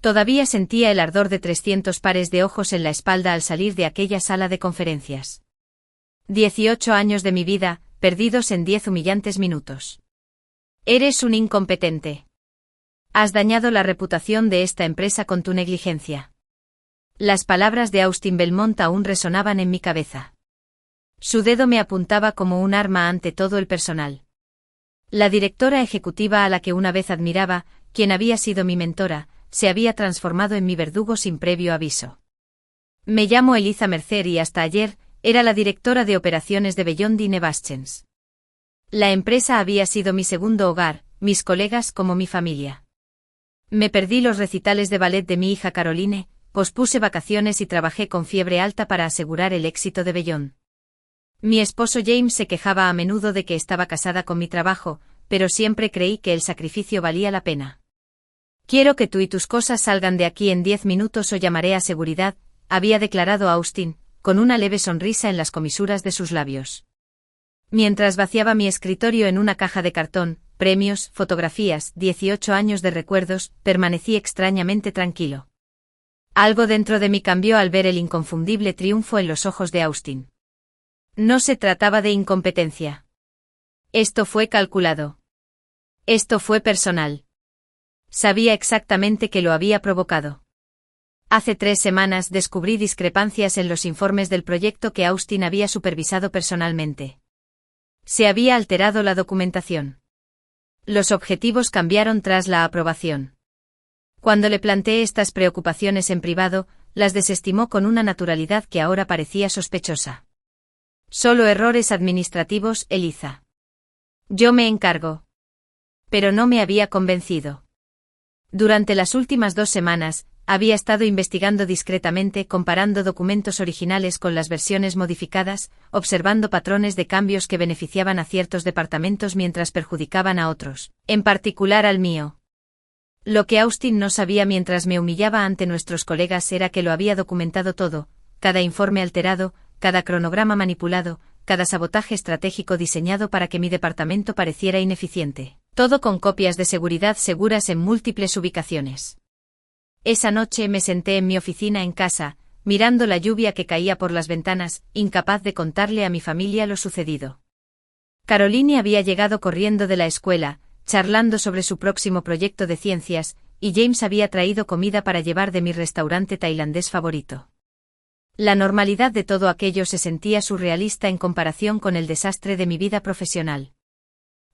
Todavía sentía el ardor de 300 pares de ojos en la espalda al salir de aquella sala de conferencias. 18 años de mi vida, perdidos en 10 humillantes minutos. Eres un incompetente. Has dañado la reputación de esta empresa con tu negligencia. Las palabras de Austin Belmont aún resonaban en mi cabeza. Su dedo me apuntaba como un arma ante todo el personal. La directora ejecutiva a la que una vez admiraba, quien había sido mi mentora, se había transformado en mi verdugo sin previo aviso. Me llamo Eliza Mercer y hasta ayer era la directora de operaciones de Beyond Innovations. La empresa había sido mi segundo hogar, mis colegas como mi familia. Me perdí los recitales de ballet de mi hija Caroline, pospuse vacaciones y trabajé con fiebre alta para asegurar el éxito de Beyond. Mi esposo James se quejaba a menudo de que estaba casada con mi trabajo, pero siempre creí que el sacrificio valía la pena. Quiero que tú y tus cosas salgan de aquí en 10 minutos o llamaré a seguridad, había declarado Austin, con una leve sonrisa en las comisuras de sus labios. Mientras vaciaba mi escritorio en una caja de cartón, premios, fotografías, 18 años de recuerdos, permanecí extrañamente tranquilo. Algo dentro de mí cambió al ver el inconfundible triunfo en los ojos de Austin. No se trataba de incompetencia. Esto fue calculado. Esto fue personal. Sabía exactamente que lo había provocado. Hace 3 semanas descubrí discrepancias en los informes del proyecto que Austin había supervisado personalmente. Se había alterado la documentación. Los objetivos cambiaron tras la aprobación. Cuando le planteé estas preocupaciones en privado, las desestimó con una naturalidad que ahora parecía sospechosa. Solo errores administrativos, Eliza. Yo me encargo. Pero no me había convencido. Durante las últimas 2 semanas, había estado investigando discretamente, comparando documentos originales con las versiones modificadas, observando patrones de cambios que beneficiaban a ciertos departamentos mientras perjudicaban a otros, en particular al mío. Lo que Austin no sabía mientras me humillaba ante nuestros colegas era que lo había documentado todo, cada informe alterado, cada cronograma manipulado, cada sabotaje estratégico diseñado para que mi departamento pareciera ineficiente, todo con copias de seguridad seguras en múltiples ubicaciones. Esa noche me senté en mi oficina en casa, mirando la lluvia que caía por las ventanas, incapaz de contarle a mi familia lo sucedido. Caroline había llegado corriendo de la escuela, charlando sobre su próximo proyecto de ciencias, y James había traído comida para llevar de mi restaurante tailandés favorito. La normalidad de todo aquello se sentía surrealista en comparación con el desastre de mi vida profesional.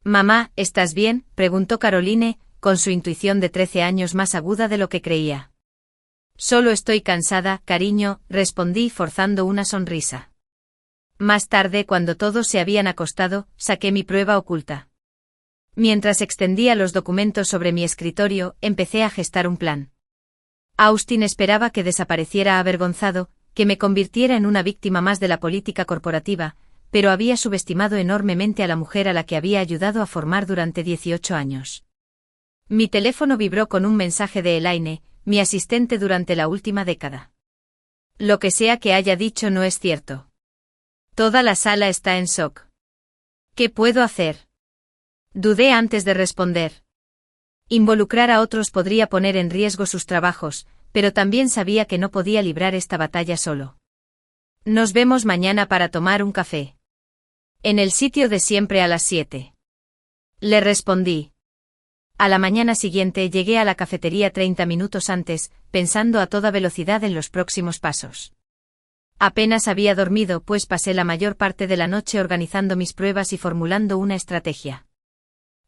«Mamá, ¿estás bien?», preguntó Caroline, con su intuición de 13 años más aguda de lo que creía. «Solo estoy cansada, cariño», respondí forzando una sonrisa. Más tarde, cuando todos se habían acostado, saqué mi prueba oculta. Mientras extendía los documentos sobre mi escritorio, empecé a gestar un plan. Austin esperaba que desapareciera avergonzado, que me convirtiera en una víctima más de la política corporativa, pero había subestimado enormemente a la mujer a la que había ayudado a formar durante 18 años. Mi teléfono vibró con un mensaje de Elaine, mi asistente durante la última década. Lo que sea que haya dicho no es cierto. Toda la sala está en shock. ¿Qué puedo hacer? Dudé antes de responder. Involucrar a otros podría poner en riesgo sus trabajos, pero también sabía que no podía librar esta batalla solo. Nos vemos mañana para tomar un café. En el sitio de siempre a las 7. Le respondí. A la mañana siguiente llegué a la cafetería 30 minutos antes, pensando a toda velocidad en los próximos pasos. Apenas había dormido, pues pasé la mayor parte de la noche organizando mis pruebas y formulando una estrategia.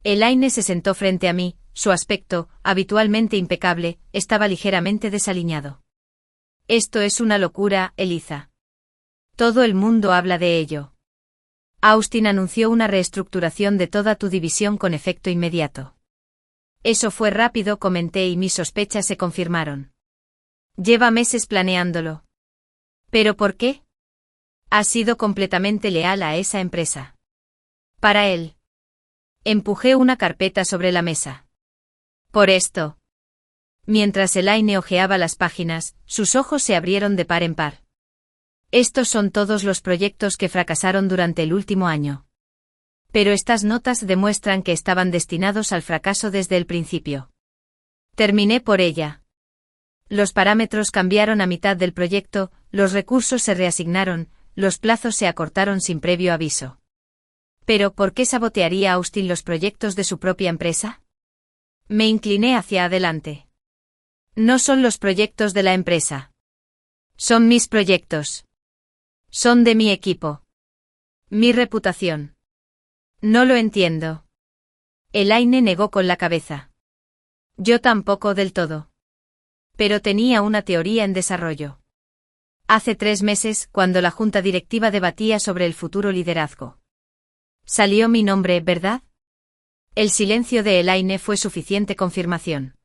Elaine se sentó frente a mí, su aspecto, habitualmente impecable, estaba ligeramente desaliñado. «Esto es una locura, Eliza. Todo el mundo habla de ello. Austin anunció una reestructuración de toda tu división con efecto inmediato». «Eso fue rápido», comenté, y mis sospechas se confirmaron. «Lleva meses planeándolo». «¿Pero por qué?» «Ha sido completamente leal a esa empresa. Para él». Empujé una carpeta sobre la mesa. «Por esto». Mientras Elaine hojeaba las páginas, sus ojos se abrieron de par en par. «Estos son todos los proyectos que fracasaron durante el último año. Pero estas notas demuestran que estaban destinados al fracaso desde el principio. Terminé por ella». Los parámetros cambiaron a mitad del proyecto, los recursos se reasignaron, los plazos se acortaron sin previo aviso. ¿Pero por qué sabotearía Austin los proyectos de su propia empresa? Me incliné hacia adelante. No son los proyectos de la empresa. Son mis proyectos. Son de mi equipo. Mi reputación. No lo entiendo. Elaine negó con la cabeza. Yo tampoco del todo. Pero tenía una teoría en desarrollo. Hace 3 meses, cuando la junta directiva debatía sobre el futuro liderazgo. Salió mi nombre, ¿verdad? El silencio de Elaine fue suficiente confirmación.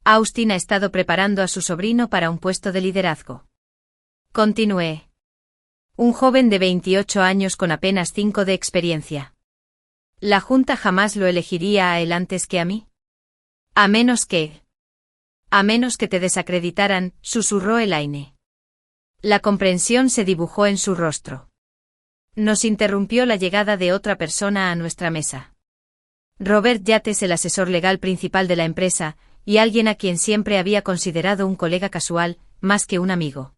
Austin ha estado preparando a su sobrino para un puesto de liderazgo. Continué. Un joven de 28 años con apenas 5 de experiencia. ¿La junta jamás lo elegiría a él antes que a mí? A menos que te desacreditaran, susurró Elaine. La comprensión se dibujó en su rostro. Nos interrumpió la llegada de otra persona a nuestra mesa. Robert Yates, el asesor legal principal de la empresa, y alguien a quien siempre había considerado un colega casual, más que un amigo.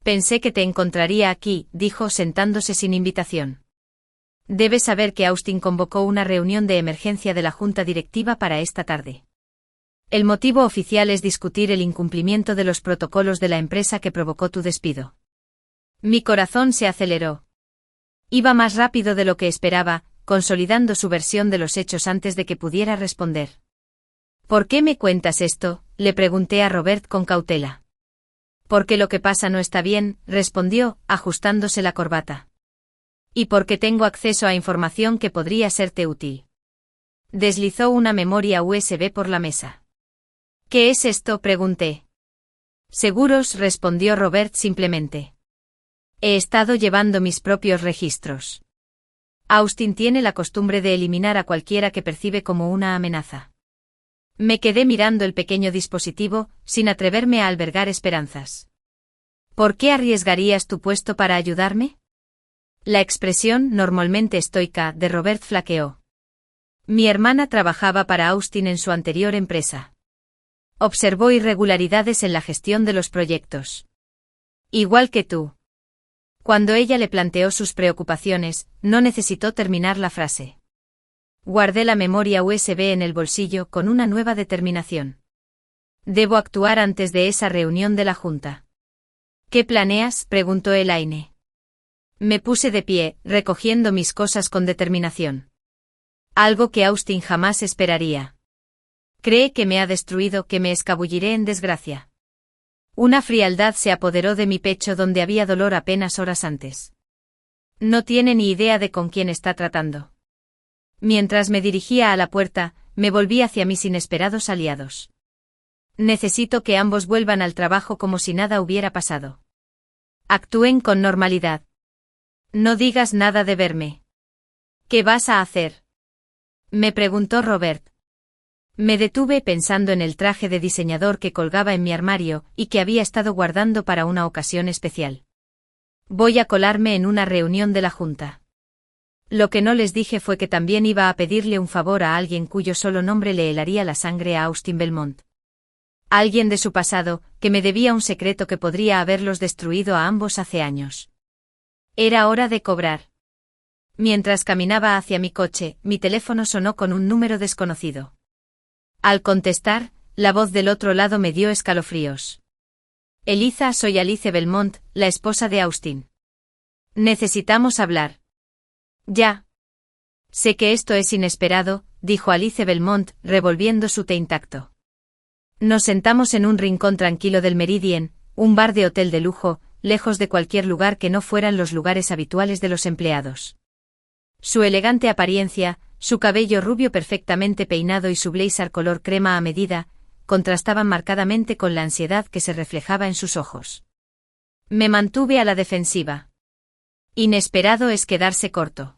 Pensé que te encontraría aquí, dijo sentándose sin invitación. Debes saber que Austin convocó una reunión de emergencia de la junta directiva para esta tarde. El motivo oficial es discutir el incumplimiento de los protocolos de la empresa que provocó tu despido. Mi corazón se aceleró. Iba más rápido de lo que esperaba, consolidando su versión de los hechos antes de que pudiera responder. ¿Por qué me cuentas esto?, le pregunté a Robert con cautela. Porque lo que pasa no está bien, respondió, ajustándose la corbata. Y porque tengo acceso a información que podría serte útil. Deslizó una memoria USB por la mesa. ¿Qué es esto?, pregunté. Seguros, respondió Robert simplemente. He estado llevando mis propios registros. Austin tiene la costumbre de eliminar a cualquiera que percibe como una amenaza. Me quedé mirando el pequeño dispositivo, sin atreverme a albergar esperanzas. ¿Por qué arriesgarías tu puesto para ayudarme? La expresión, normalmente estoica, de Robert flaqueó. Mi hermana trabajaba para Austin en su anterior empresa. Observó irregularidades en la gestión de los proyectos. Igual que tú. Cuando ella le planteó sus preocupaciones, no necesitó terminar la frase. Guardé la memoria USB en el bolsillo con una nueva determinación. Debo actuar antes de esa reunión de la junta. ¿Qué planeas?, preguntó Elaine. Me puse de pie, recogiendo mis cosas con determinación. Algo que Austin jamás esperaría. Cree que me ha destruido, que me escabulliré en desgracia. Una frialdad se apoderó de mi pecho donde había dolor apenas horas antes. No tiene ni idea de con quién está tratando. Mientras me dirigía a la puerta, me volví hacia mis inesperados aliados. Necesito que ambos vuelvan al trabajo como si nada hubiera pasado. Actúen con normalidad. No digas nada de verme. ¿Qué vas a hacer?, me preguntó Robert. Me detuve pensando en el traje de diseñador que colgaba en mi armario y que había estado guardando para una ocasión especial. Voy a colarme en una reunión de la junta. Lo que no les dije fue que también iba a pedirle un favor a alguien cuyo solo nombre le helaría la sangre a Austin Belmont. Alguien de su pasado, que me debía un secreto que podría haberlos destruido a ambos hace años. Era hora de cobrar. Mientras caminaba hacia mi coche, mi teléfono sonó con un número desconocido. Al contestar, la voz del otro lado me dio escalofríos. Eliza, soy Alice Belmont, la esposa de Austin. Necesitamos hablar. Ya. Sé que esto es inesperado, dijo Alice Belmont, revolviendo su té intacto. Nos sentamos en un rincón tranquilo del Meridien, un bar de hotel de lujo, lejos de cualquier lugar que no fueran los lugares habituales de los empleados. Su elegante apariencia, su cabello rubio perfectamente peinado y su blazer color crema a medida, contrastaban marcadamente con la ansiedad que se reflejaba en sus ojos. Me mantuve a la defensiva. Inesperado es quedarse corto.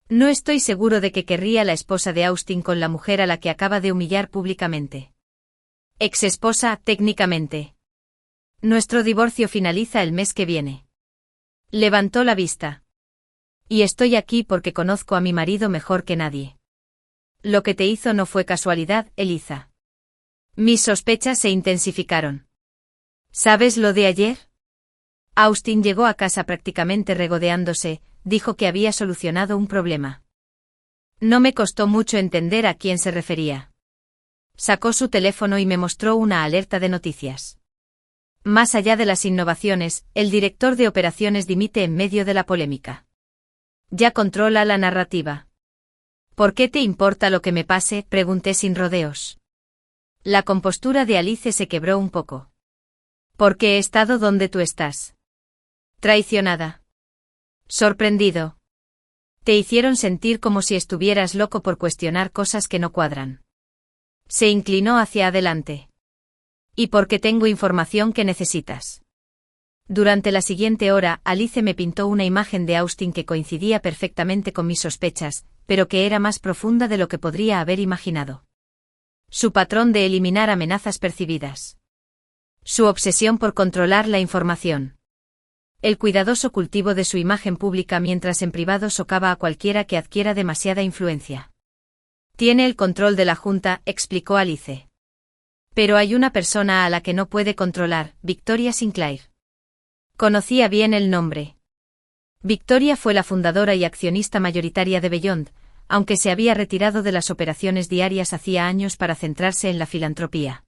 No estoy seguro de que querría la esposa de Austin con la mujer a la que acaba de humillar públicamente. Ex-esposa, técnicamente. Nuestro divorcio finaliza el mes que viene. Levantó la vista. Y estoy aquí porque conozco a mi marido mejor que nadie. Lo que te hizo no fue casualidad, Eliza. Mis sospechas se intensificaron. ¿Sabes lo de ayer? Austin llegó a casa prácticamente regodeándose, dijo que había solucionado un problema. No me costó mucho entender a quién se refería. Sacó su teléfono y me mostró una alerta de noticias. Más allá de las innovaciones, el director de operaciones dimite en medio de la polémica. Ya controla la narrativa. ¿Por qué te importa lo que me pase?, pregunté sin rodeos. La compostura de Alice se quebró un poco. Porque he estado donde tú estás. Traicionada. Sorprendido. Te hicieron sentir como si estuvieras loco por cuestionar cosas que no cuadran. Se inclinó hacia adelante. Y porque tengo información que necesitas. Durante la siguiente hora, Alice me pintó una imagen de Austin que coincidía perfectamente con mis sospechas, pero que era más profunda de lo que podría haber imaginado. Su patrón de eliminar amenazas percibidas. Su obsesión por controlar la información. El cuidadoso cultivo de su imagen pública mientras en privado socava a cualquiera que adquiera demasiada influencia. Tiene el control de la Junta, explicó Alice. Pero hay una persona a la que no puede controlar, Victoria Sinclair. Conocía bien el nombre. Victoria fue la fundadora y accionista mayoritaria de Beyond, aunque se había retirado de las operaciones diarias hacía años para centrarse en la filantropía.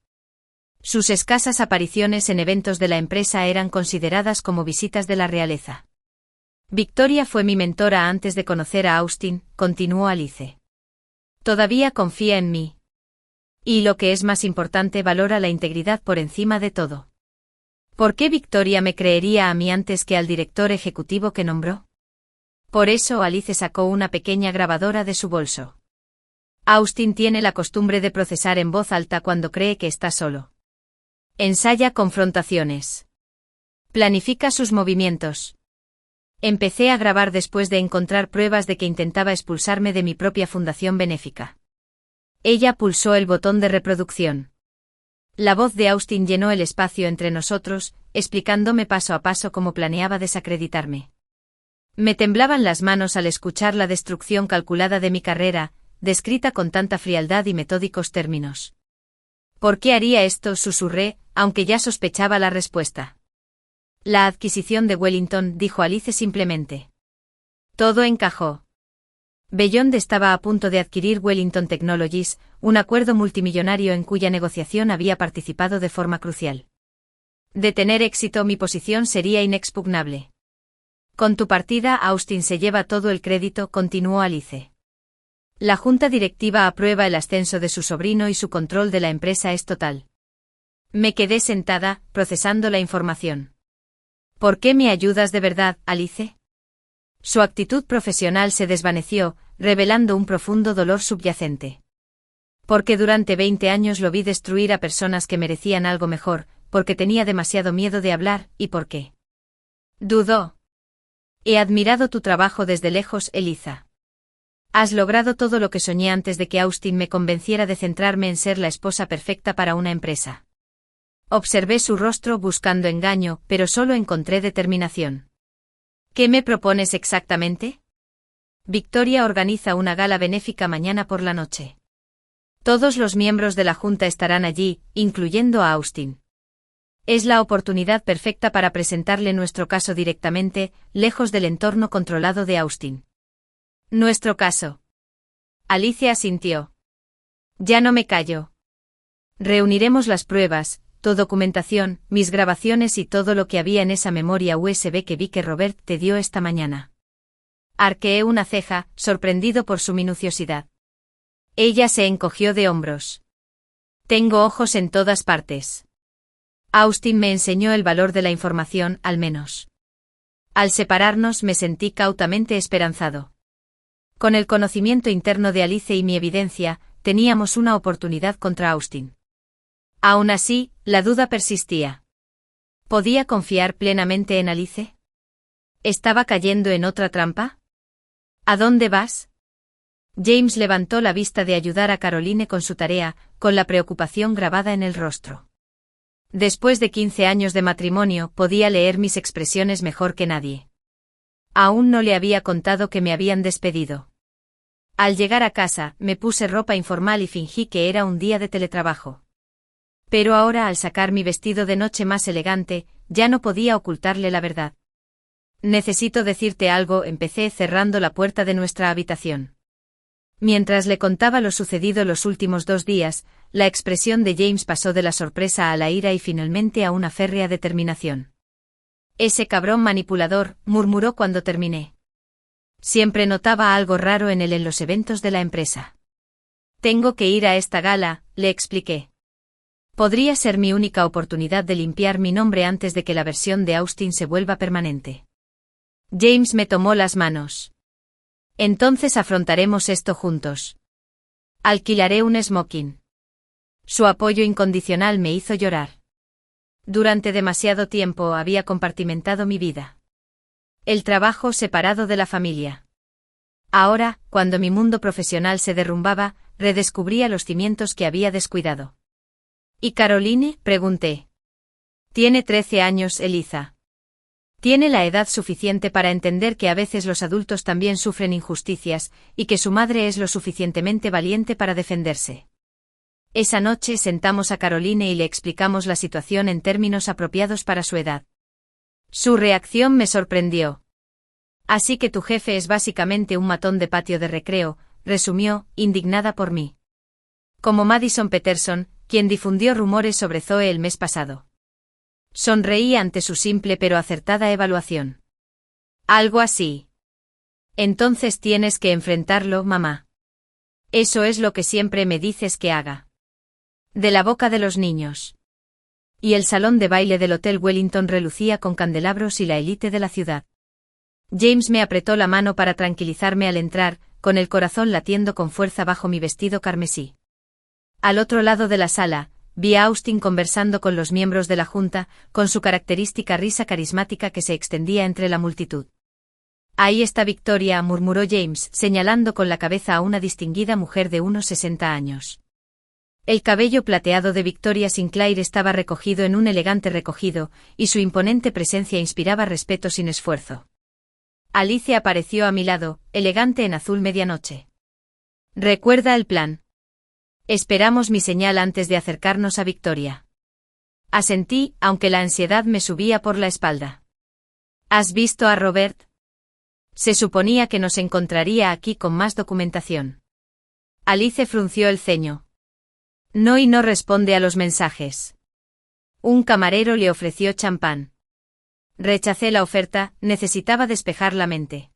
Sus escasas apariciones en eventos de la empresa eran consideradas como visitas de la realeza. Victoria fue mi mentora antes de conocer a Austin, continuó Alice. Todavía confía en mí. Y lo que es más importante, valora la integridad por encima de todo. ¿Por qué Victoria me creería a mí antes que al director ejecutivo que nombró? Por eso Alice sacó una pequeña grabadora de su bolso. Austin tiene la costumbre de procesar en voz alta cuando cree que está solo. Ensaya confrontaciones. Planifica sus movimientos. Empecé a grabar después de encontrar pruebas de que intentaba expulsarme de mi propia fundación benéfica. Ella pulsó el botón de reproducción. La voz de Austin llenó el espacio entre nosotros, explicándome paso a paso cómo planeaba desacreditarme. Me temblaban las manos al escuchar la destrucción calculada de mi carrera, descrita con tanta frialdad y metódicos términos. ¿Por qué haría esto?, susurré, aunque ya sospechaba la respuesta. La adquisición de Wellington, dijo Alice simplemente. Todo encajó. Beyond estaba a punto de adquirir Wellington Technologies, un acuerdo multimillonario en cuya negociación había participado de forma crucial. De tener éxito, mi posición sería inexpugnable. Con tu partida, Austin se lleva todo el crédito, continuó Alice. La junta directiva aprueba el ascenso de su sobrino y su control de la empresa es total. Me quedé sentada, procesando la información. ¿Por qué me ayudas de verdad, Alice? Su actitud profesional se desvaneció, revelando un profundo dolor subyacente. Porque durante 20 años lo vi destruir a personas que merecían algo mejor, porque tenía demasiado miedo de hablar, y por qué. Dudó. He admirado tu trabajo desde lejos, Eliza. Has logrado todo lo que soñé antes de que Austin me convenciera de centrarme en ser la esposa perfecta para una empresa. Observé su rostro buscando engaño, pero solo encontré determinación. ¿Qué me propones exactamente? Victoria organiza una gala benéfica mañana por la noche. Todos los miembros de la Junta estarán allí, incluyendo a Austin. Es la oportunidad perfecta para presentarle nuestro caso directamente, lejos del entorno controlado de Austin. Nuestro caso. Alicia asintió. Ya no me callo. Reuniremos las pruebas, tu documentación, mis grabaciones y todo lo que había en esa memoria USB que vi que Robert te dio esta mañana. Arqueé una ceja, sorprendido por su minuciosidad. Ella se encogió de hombros. Tengo ojos en todas partes. Austin me enseñó el valor de la información, al menos. Al separarnos me sentí cautamente esperanzado. Con el conocimiento interno de Alice y mi evidencia, teníamos una oportunidad contra Austin. Aún así, la duda persistía. ¿Podía confiar plenamente en Alice? ¿Estaba cayendo en otra trampa? ¿A dónde vas? James levantó la vista de ayudar a Caroline con su tarea, con la preocupación grabada en el rostro. Después de 15 años de matrimonio, podía leer mis expresiones mejor que nadie. Aún no le había contado que me habían despedido. Al llegar a casa, me puse ropa informal y fingí que era un día de teletrabajo. Pero ahora, al sacar mi vestido de noche más elegante, ya no podía ocultarle la verdad. Necesito decirte algo, empecé cerrando la puerta de nuestra habitación. Mientras le contaba lo sucedido los últimos 2 días, la expresión de James pasó de la sorpresa a la ira y finalmente a una férrea determinación. Ese cabrón manipulador, murmuró cuando terminé. Siempre notaba algo raro en él en los eventos de la empresa. Tengo que ir a esta gala, le expliqué. Podría ser mi única oportunidad de limpiar mi nombre antes de que la versión de Austin se vuelva permanente. James me tomó las manos. Entonces afrontaremos esto juntos. Alquilaré un smoking. Su apoyo incondicional me hizo llorar. Durante demasiado tiempo había compartimentado mi vida. El trabajo separado de la familia. Ahora, cuando mi mundo profesional se derrumbaba, redescubría los cimientos que había descuidado. ¿Y Caroline?, pregunté. Tiene 13 años, Eliza. Tiene la edad suficiente para entender que a veces los adultos también sufren injusticias, y que su madre es lo suficientemente valiente para defenderse. Esa noche sentamos a Caroline y le explicamos la situación en términos apropiados para su edad. Su reacción me sorprendió. Así que tu jefe es básicamente un matón de patio de recreo, resumió, indignada por mí. Como Madison Peterson, quien difundió rumores sobre Zoe el mes pasado. Sonreí ante su simple pero acertada evaluación. Algo así. Entonces tienes que enfrentarlo, mamá. Eso es lo que siempre me dices que haga. De la boca de los niños. Y el salón de baile del Hotel Wellington relucía con candelabros y la élite de la ciudad. James me apretó la mano para tranquilizarme al entrar, con el corazón latiendo con fuerza bajo mi vestido carmesí. Al otro lado de la sala, vi a Austin conversando con los miembros de la junta, con su característica risa carismática que se extendía entre la multitud. Ahí está Victoria, murmuró James, señalando con la cabeza a una distinguida mujer de unos 60 años. El cabello plateado de Victoria Sinclair estaba recogido en un elegante recogido, y su imponente presencia inspiraba respeto sin esfuerzo. Alice apareció a mi lado, elegante en azul medianoche. ¿Recuerda el plan? Esperamos mi señal antes de acercarnos a Victoria. Asentí, aunque la ansiedad me subía por la espalda. ¿Has visto a Robert? Se suponía que nos encontraría aquí con más documentación. Alice frunció el ceño. No, y no responde a los mensajes. Un camarero le ofreció champán. Rechacé la oferta, necesitaba despejar la mente.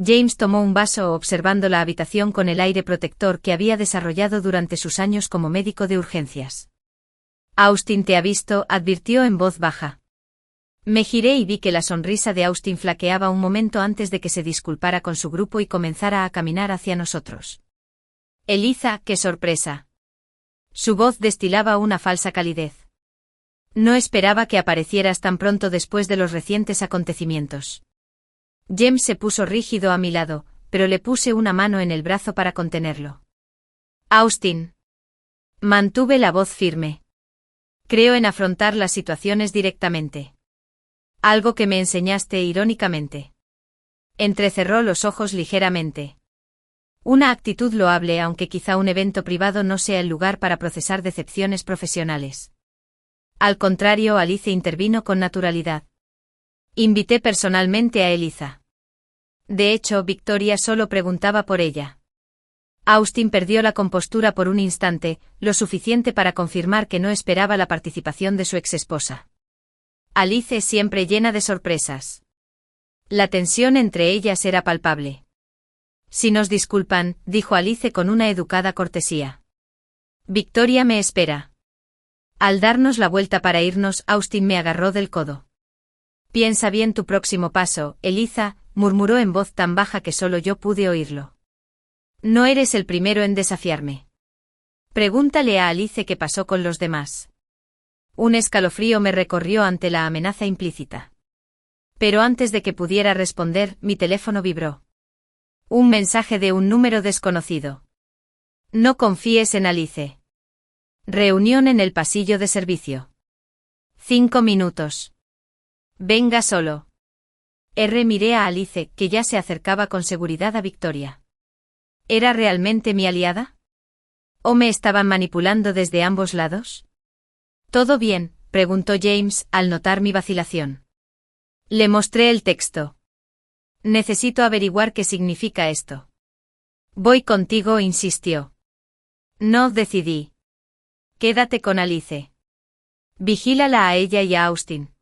James tomó un vaso observando la habitación con el aire protector que había desarrollado durante sus años como médico de urgencias. Austin te ha visto, advirtió en voz baja. Me giré y vi que la sonrisa de Austin flaqueaba un momento antes de que se disculpara con su grupo y comenzara a caminar hacia nosotros. Eliza, qué sorpresa. Su voz destilaba una falsa calidez. No esperaba que aparecieras tan pronto después de los recientes acontecimientos. James se puso rígido a mi lado, pero le puse una mano en el brazo para contenerlo. Austin. Mantuve la voz firme. Creo en afrontar las situaciones directamente. Algo que me enseñaste irónicamente. Entrecerró los ojos ligeramente. Una actitud loable, aunque quizá un evento privado no sea el lugar para procesar decepciones profesionales. Al contrario, Alice intervino con naturalidad. Invité personalmente a Eliza. De hecho, Victoria solo preguntaba por ella. Austin perdió la compostura por un instante, lo suficiente para confirmar que no esperaba la participación de su exesposa. Alice siempre llena de sorpresas. La tensión entre ellas era palpable. Si nos disculpan, dijo Alice con una educada cortesía. Victoria me espera. Al darnos la vuelta para irnos, Austin me agarró del codo. Piensa bien tu próximo paso, Eliza, murmuró en voz tan baja que solo yo pude oírlo. No eres el primero en desafiarme. Pregúntale a Alice qué pasó con los demás. Un escalofrío me recorrió ante la amenaza implícita. Pero antes de que pudiera responder, mi teléfono vibró. Un mensaje de un número desconocido. No confíes en Alice. Reunión en el pasillo de servicio. 5 minutos. Venga solo. Miré a Alice, que ya se acercaba con seguridad a Victoria. ¿Era realmente mi aliada? ¿O me estaban manipulando desde ambos lados? ¿Todo bien?, preguntó James, al notar mi vacilación. Le mostré el texto. Necesito averiguar qué significa esto. Voy contigo, insistió. No, decidí. Quédate con Alice. Vigílala a ella y a Austin.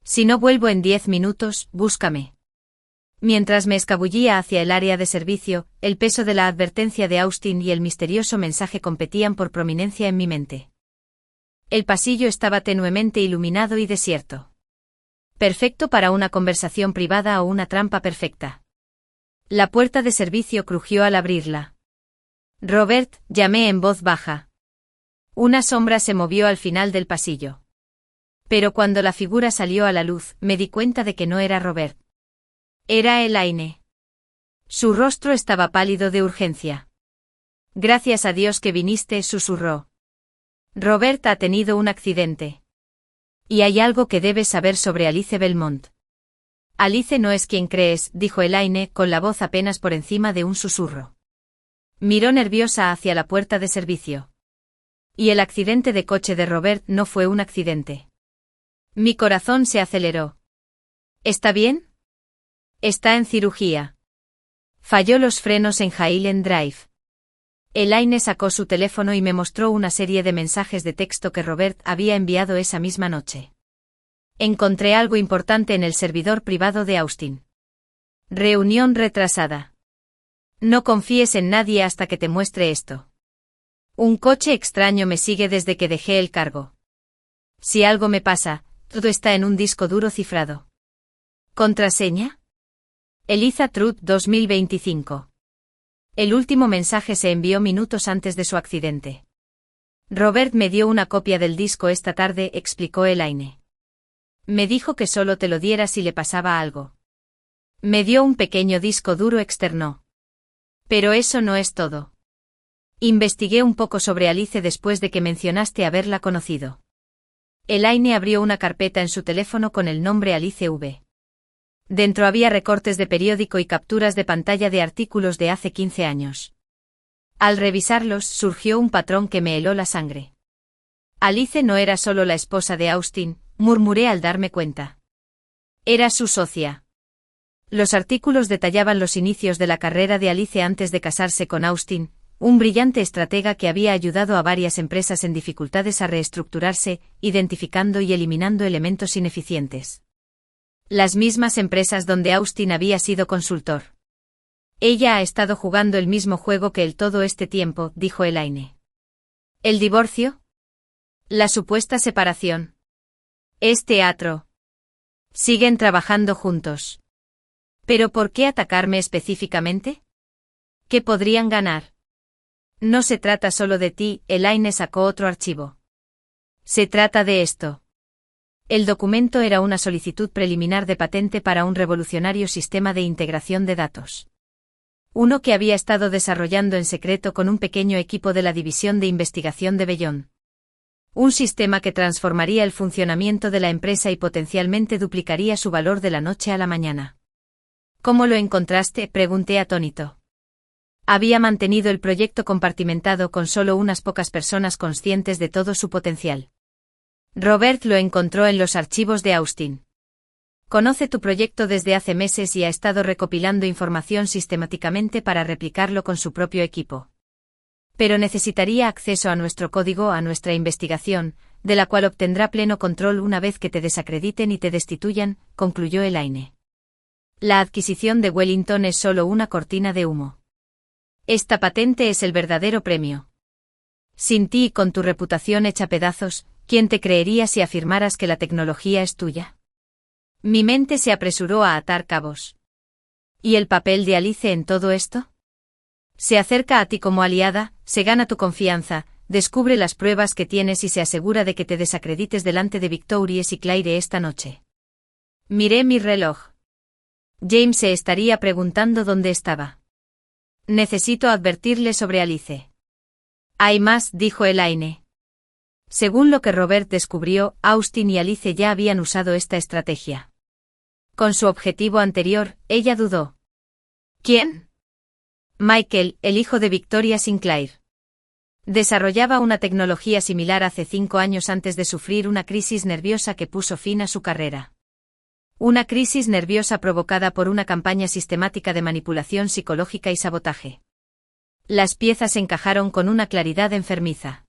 Si no vuelvo en 10 minutos, búscame. Mientras me escabullía hacia el área de servicio, el peso de la advertencia de Austin y el misterioso mensaje competían por prominencia en mi mente. El pasillo estaba tenuemente iluminado y desierto. Perfecto para una conversación privada o una trampa perfecta. La puerta de servicio crujió al abrirla. Robert, llamé en voz baja. Una sombra se movió al final del pasillo. Pero cuando la figura salió a la luz, me di cuenta de que no era Robert. Era Elaine. Su rostro estaba pálido de urgencia. Gracias a Dios que viniste, susurró. Robert ha tenido un accidente. Y hay algo que debes saber sobre Alice Belmont. Alice no es quien crees, dijo Elaine, con la voz apenas por encima de un susurro. Miró nerviosa hacia la puerta de servicio. Y el accidente de coche de Robert no fue un accidente. Mi corazón se aceleró. ¿Está bien? Está en cirugía. Falló los frenos en Highland Drive. Elaine sacó su teléfono y me mostró una serie de mensajes de texto que Robert había enviado esa misma noche. Encontré algo importante en el servidor privado de Austin. Reunión retrasada. No confíes en nadie hasta que te muestre esto. Un coche extraño me sigue desde que dejé el cargo. Si algo me pasa, todo está en un disco duro cifrado. ¿Contraseña? Eliza Truth 2025. El último mensaje se envió minutos antes de su accidente. Robert me dio una copia del disco esta tarde, explicó Elaine. Me dijo que solo te lo diera si le pasaba algo. Me dio un pequeño disco duro externo. Pero eso no es todo. Investigué un poco sobre Alice después de que mencionaste haberla conocido. Elaine abrió una carpeta en su teléfono con el nombre Alice V. Dentro había recortes de periódico y capturas de pantalla de artículos de hace 15 años. Al revisarlos, surgió un patrón que me heló la sangre. Alice no era solo la esposa de Austin, murmuré al darme cuenta. Era su socia. Los artículos detallaban los inicios de la carrera de Alice antes de casarse con Austin, un brillante estratega que había ayudado a varias empresas en dificultades a reestructurarse, identificando y eliminando elementos ineficientes. Las mismas empresas donde Austin había sido consultor. Ella ha estado jugando el mismo juego que él todo este tiempo, dijo Elaine. ¿El divorcio? ¿La supuesta separación? Es teatro. Siguen trabajando juntos. ¿Pero por qué atacarme específicamente? ¿Qué podrían ganar? No se trata solo de ti, Elaine sacó otro archivo. Se trata de esto. El documento era una solicitud preliminar de patente para un revolucionario sistema de integración de datos. Uno que había estado desarrollando en secreto con un pequeño equipo de la División de Investigación de Bellón. Un sistema que transformaría el funcionamiento de la empresa y potencialmente duplicaría su valor de la noche a la mañana. ¿Cómo lo encontraste?, pregunté atónito. Había mantenido el proyecto compartimentado con solo unas pocas personas conscientes de todo su potencial. Robert lo encontró en los archivos de Austin. Conoce tu proyecto desde hace meses y ha estado recopilando información sistemáticamente para replicarlo con su propio equipo. Pero necesitaría acceso a nuestro código, a nuestra investigación, de la cual obtendrá pleno control una vez que te desacrediten y te destituyan, concluyó Elaine. La adquisición de Wellington es solo una cortina de humo. Esta patente es el verdadero premio. Sin ti y con tu reputación hecha pedazos, ¿quién te creería si afirmaras que la tecnología es tuya? Mi mente se apresuró a atar cabos. ¿Y el papel de Alice en todo esto? Se acerca a ti como aliada, se gana tu confianza, descubre las pruebas que tienes y se asegura de que te desacredites delante de Victorious y Claire esta noche. Miré mi reloj. James se estaría preguntando dónde estaba. Necesito advertirle sobre Alice. Hay más, dijo Elaine. Según lo que Robert descubrió, Austin y Alice ya habían usado esta estrategia. Con su objetivo anterior, ella dudó. ¿Quién? Michael, el hijo de Victoria Sinclair. Desarrollaba una tecnología similar hace 5 años antes de sufrir una crisis nerviosa que puso fin a su carrera. Una crisis nerviosa provocada por una campaña sistemática de manipulación psicológica y sabotaje. Las piezas encajaron con una claridad enfermiza.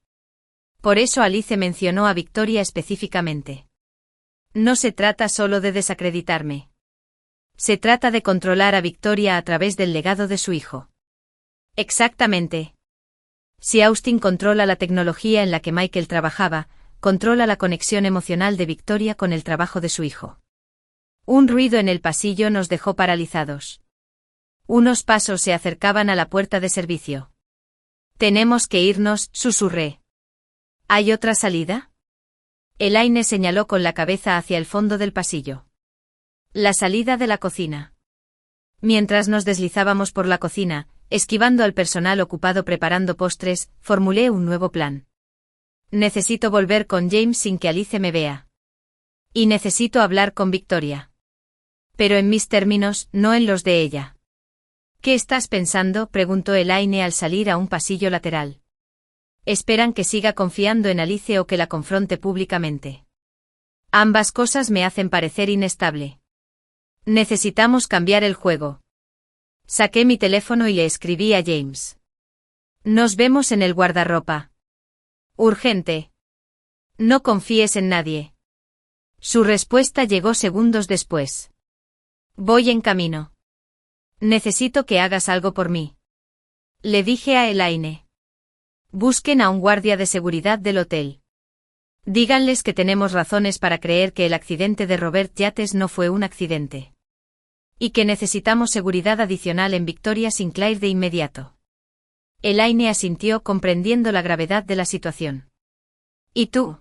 Por eso Alice mencionó a Victoria específicamente. No se trata solo de desacreditarme. Se trata de controlar a Victoria a través del legado de su hijo. Exactamente. Si Austin controla la tecnología en la que Michael trabajaba, controla la conexión emocional de Victoria con el trabajo de su hijo. Un ruido en el pasillo nos dejó paralizados. Unos pasos se acercaban a la puerta de servicio. Tenemos que irnos, susurré. ¿Hay otra salida? Elaine señaló con la cabeza hacia el fondo del pasillo. La salida de la cocina. Mientras nos deslizábamos por la cocina, esquivando al personal ocupado preparando postres, formulé un nuevo plan. Necesito volver con James sin que Alice me vea. Y necesito hablar con Victoria. Pero en mis términos, no en los de ella. ¿Qué estás pensando?, preguntó Elaine al salir a un pasillo lateral. Esperan que siga confiando en Alice o que la confronte públicamente. Ambas cosas me hacen parecer inestable. Necesitamos cambiar el juego. Saqué mi teléfono y le escribí a James. Nos vemos en el guardarropa. Urgente. No confíes en nadie. Su respuesta llegó segundos después. Voy en camino. Necesito que hagas algo por mí. Le dije a Elaine. Busquen a un guardia de seguridad del hotel. Díganles que tenemos razones para creer que el accidente de Robert Yates no fue un accidente. Y que necesitamos seguridad adicional en Victoria Sinclair de inmediato. Elaine asintió comprendiendo la gravedad de la situación. ¿Y tú?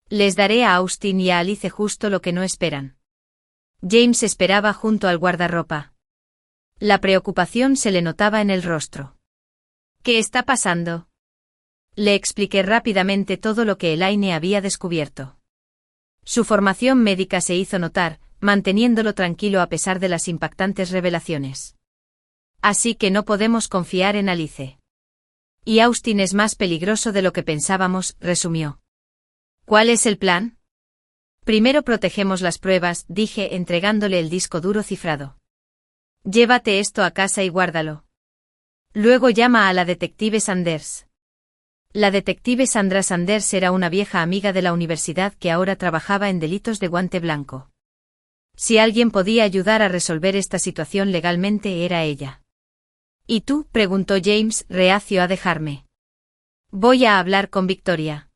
Les daré a Austin y a Alice justo lo que no esperan. James esperaba junto al guardarropa. La preocupación se le notaba en el rostro. ¿Qué está pasando? Le expliqué rápidamente todo lo que Elaine había descubierto. Su formación médica se hizo notar, manteniéndolo tranquilo a pesar de las impactantes revelaciones. Así que no podemos confiar en Alice. Y Austin es más peligroso de lo que pensábamos, resumió. ¿Cuál es el plan? Primero protegemos las pruebas, dije entregándole el disco duro cifrado. Llévate esto a casa y guárdalo. Luego llama a la detective Sanders. La detective Sandra Sanders era una vieja amiga de la universidad que ahora trabajaba en delitos de guante blanco. Si alguien podía ayudar a resolver esta situación legalmente era ella. ¿Y tú?, preguntó James, reacio a dejarme. Voy a hablar con Victoria.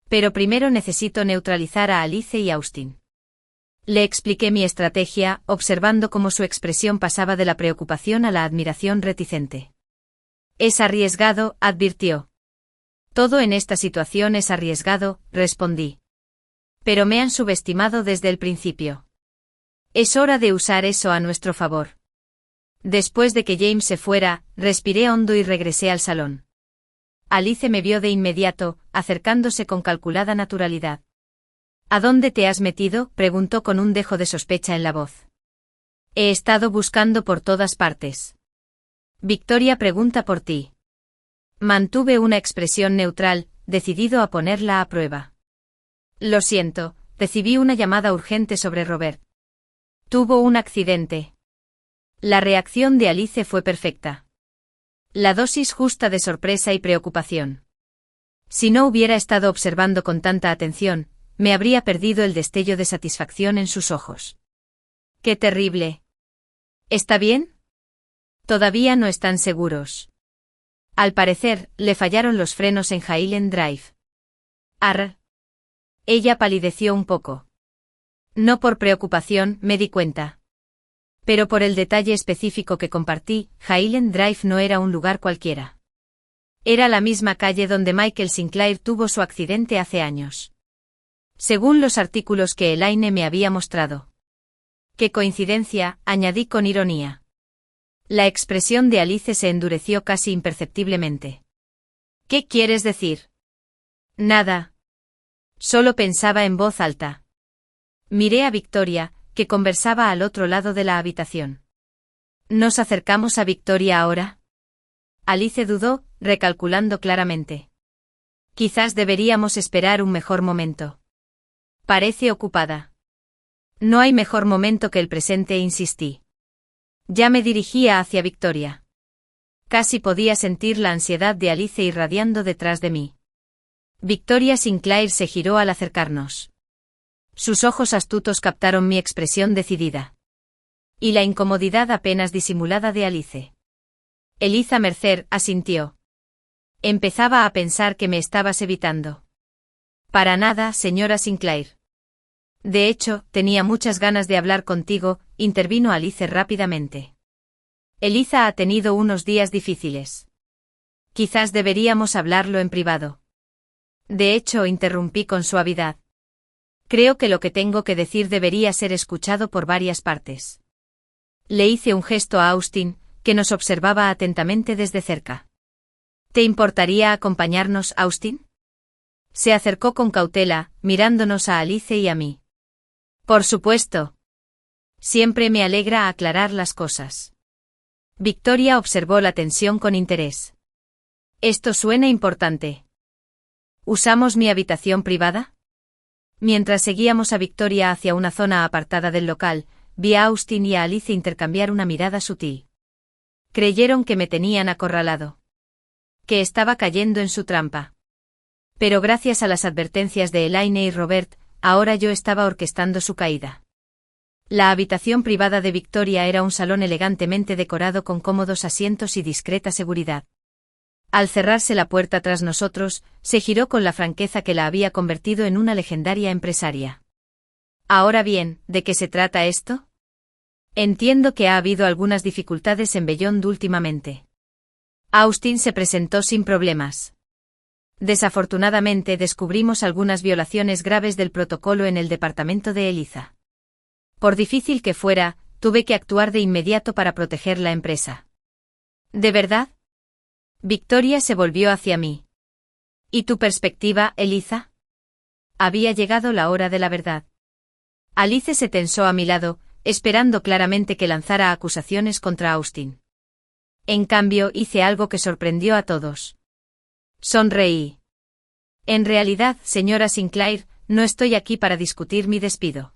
Pero primero necesito neutralizar a Alice y Austin. Le expliqué mi estrategia, observando cómo su expresión pasaba de la preocupación a la admiración reticente. Es arriesgado, advirtió. Todo en esta situación es arriesgado, respondí. Pero me han subestimado desde el principio. Es hora de usar eso a nuestro favor. Después de que James se fuera, respiré hondo y regresé al salón. Alice me vio de inmediato, acercándose con calculada naturalidad. ¿A dónde te has metido?, preguntó con un dejo de sospecha en la voz. He estado buscando por todas partes. Victoria pregunta por ti. Mantuve una expresión neutral, decidido a ponerla a prueba. Lo siento, recibí una llamada urgente sobre Robert. Tuvo un accidente. La reacción de Alice fue perfecta. La dosis justa de sorpresa y preocupación. Si no hubiera estado observando con tanta atención, me habría perdido el destello de satisfacción en sus ojos. ¡Qué terrible! ¿Está bien? Todavía no están seguros. Al parecer, le fallaron los frenos en Highland Drive. Arr. Ella palideció un poco. No por preocupación, me di cuenta. Pero por el detalle específico que compartí, Highland Drive no era un lugar cualquiera. Era la misma calle donde Michael Sinclair tuvo su accidente hace años. Según los artículos que Elaine me había mostrado. ¡Qué coincidencia!, añadí con ironía. La expresión de Alice se endureció casi imperceptiblemente. ¿Qué quieres decir? Nada. Solo pensaba en voz alta. Miré a Victoria, que conversaba al otro lado de la habitación. ¿Nos acercamos a Victoria ahora? Alice dudó, recalculando claramente. Quizás deberíamos esperar un mejor momento. Parece ocupada. No hay mejor momento que el presente, insistí. Ya me dirigía hacia Victoria. Casi podía sentir la ansiedad de Alice irradiando detrás de mí. Victoria Sinclair se giró al acercarnos. Sus ojos astutos captaron mi expresión decidida. Y la incomodidad apenas disimulada de Alice. Eliza Mercer asintió. Empezaba a pensar que me estabas evitando. Para nada, señora Sinclair. De hecho, tenía muchas ganas de hablar contigo, intervino Alice rápidamente. Eliza ha tenido unos días difíciles. Quizás deberíamos hablarlo en privado. De hecho, interrumpí con suavidad. Creo que lo que tengo que decir debería ser escuchado por varias partes. Le hice un gesto a Austin, que nos observaba atentamente desde cerca. ¿Te importaría acompañarnos, Austin? Se acercó con cautela, mirándonos a Alice y a mí. Por supuesto. Siempre me alegra aclarar las cosas. Victoria observó la tensión con interés. Esto suena importante. ¿Usamos mi habitación privada? Mientras seguíamos a Victoria hacia una zona apartada del local, vi a Austin y a Alice intercambiar una mirada sutil. Creyeron que me tenían acorralado. Que estaba cayendo en su trampa. Pero gracias a las advertencias de Elaine y Robert, ahora yo estaba orquestando su caída. La habitación privada de Victoria era un salón elegantemente decorado con cómodos asientos y discreta seguridad. Al cerrarse la puerta tras nosotros, se giró con la franqueza que la había convertido en una legendaria empresaria. Ahora bien, ¿de qué se trata esto? Entiendo que ha habido algunas dificultades en Beyond últimamente. Austin se presentó sin problemas. Desafortunadamente descubrimos algunas violaciones graves del protocolo en el departamento de Eliza. Por difícil que fuera, tuve que actuar de inmediato para proteger la empresa. ¿De verdad? Victoria se volvió hacia mí. ¿Y tu perspectiva, Eliza? Había llegado la hora de la verdad. Alice se tensó a mi lado, esperando claramente que lanzara acusaciones contra Austin. En cambio, hice algo que sorprendió a todos. Sonreí. En realidad, señora Sinclair, no estoy aquí para discutir mi despido.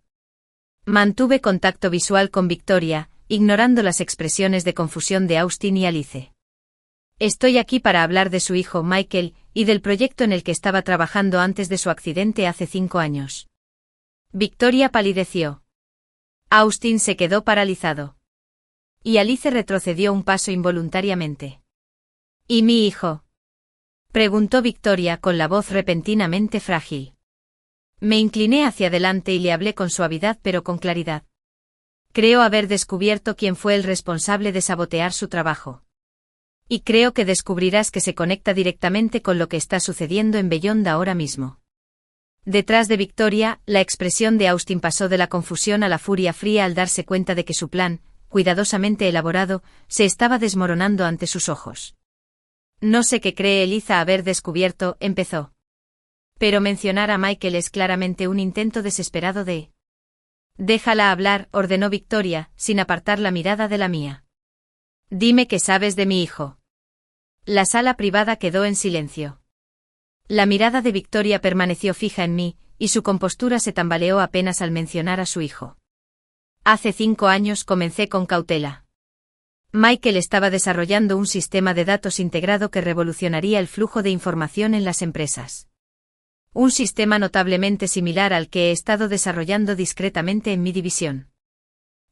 Mantuve contacto visual con Victoria, ignorando las expresiones de confusión de Austin y Alice. Estoy aquí para hablar de su hijo Michael, y del proyecto en el que estaba trabajando antes de su accidente hace 5 años. Victoria palideció. Austin se quedó paralizado. Y Alice retrocedió un paso involuntariamente. ¿Y mi hijo? Preguntó Victoria con la voz repentinamente frágil. Me incliné hacia adelante y le hablé con suavidad pero con claridad. Creo haber descubierto quién fue el responsable de sabotear su trabajo. Y creo que descubrirás que se conecta directamente con lo que está sucediendo en Beyond ahora mismo. Detrás de Victoria, la expresión de Austin pasó de la confusión a la furia fría al darse cuenta de que su plan, cuidadosamente elaborado, se estaba desmoronando ante sus ojos. No sé qué cree Eliza haber descubierto, empezó. Pero mencionar a Michael es claramente un intento desesperado de... Déjala hablar, ordenó Victoria, sin apartar la mirada de la mía. Dime qué sabes de mi hijo. La sala privada quedó en silencio. La mirada de Victoria permaneció fija en mí, y su compostura se tambaleó apenas al mencionar a su hijo. Hace 5 años comencé con cautela. Michael estaba desarrollando un sistema de datos integrado que revolucionaría el flujo de información en las empresas. Un sistema notablemente similar al que he estado desarrollando discretamente en mi división.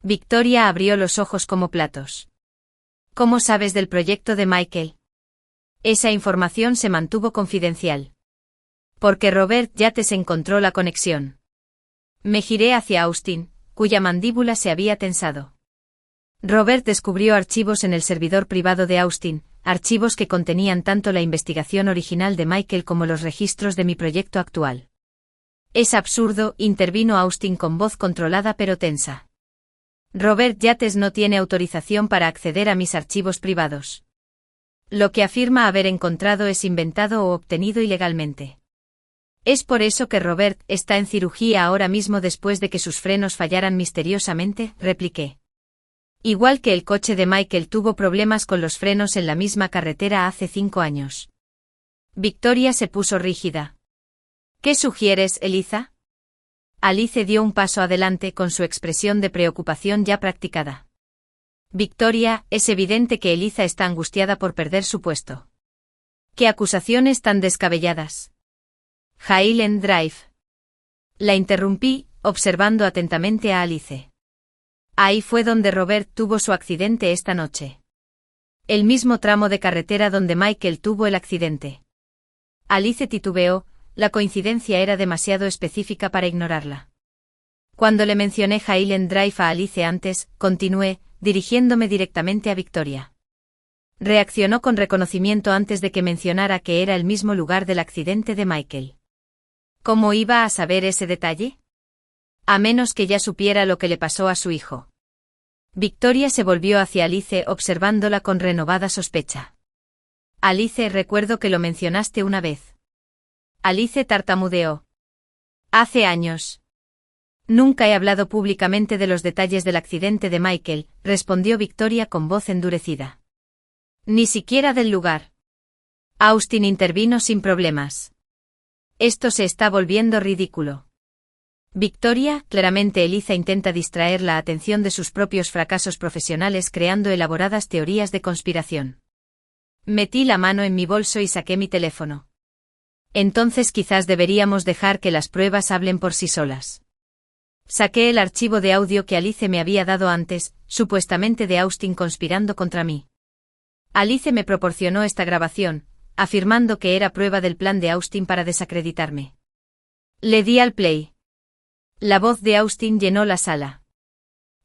Victoria abrió los ojos como platos. ¿Cómo sabes del proyecto de Michael? Esa información se mantuvo confidencial. Porque Robert Yates encontró la conexión. Me giré hacia Austin, cuya mandíbula se había tensado. Robert descubrió archivos en el servidor privado de Austin, archivos que contenían tanto la investigación original de Michael como los registros de mi proyecto actual. Es absurdo, intervino Austin con voz controlada pero tensa. Robert Yates no tiene autorización para acceder a mis archivos privados. Lo que afirma haber encontrado es inventado o obtenido ilegalmente. Es por eso que Robert está en cirugía ahora mismo después de que sus frenos fallaran misteriosamente, repliqué. Igual que el coche de Michael tuvo problemas con los frenos en la misma carretera hace 5 años. Victoria se puso rígida. ¿Qué sugieres, Eliza? Alice dio un paso adelante con su expresión de preocupación ya practicada. Victoria, es evidente que Eliza está angustiada por perder su puesto. ¿Qué acusaciones tan descabelladas? Highland Drive. La interrumpí, observando atentamente a Alice. Ahí fue donde Robert tuvo su accidente esta noche. El mismo tramo de carretera donde Michael tuvo el accidente. Alice titubeó, la coincidencia era demasiado específica para ignorarla. Cuando le mencioné Highland Drive a Alice antes, continué, dirigiéndome directamente a Victoria. Reaccionó con reconocimiento antes de que mencionara que era el mismo lugar del accidente de Michael. ¿Cómo iba a saber ese detalle? A menos que ya supiera lo que le pasó a su hijo. Victoria se volvió hacia Alice observándola con renovada sospecha. Alice, recuerdo que lo mencionaste una vez. Alice tartamudeó. Hace años. Nunca he hablado públicamente de los detalles del accidente de Michael, respondió Victoria con voz endurecida. Ni siquiera del lugar. Austin intervino sin problemas. Esto se está volviendo ridículo. Victoria, claramente Eliza intenta distraer la atención de sus propios fracasos profesionales creando elaboradas teorías de conspiración. Metí la mano en mi bolso y saqué mi teléfono. Entonces quizás deberíamos dejar que las pruebas hablen por sí solas. Saqué el archivo de audio que Alice me había dado antes, supuestamente de Austin conspirando contra mí. Alice me proporcionó esta grabación, afirmando que era prueba del plan de Austin para desacreditarme. Le di al play. La voz de Austin llenó la sala.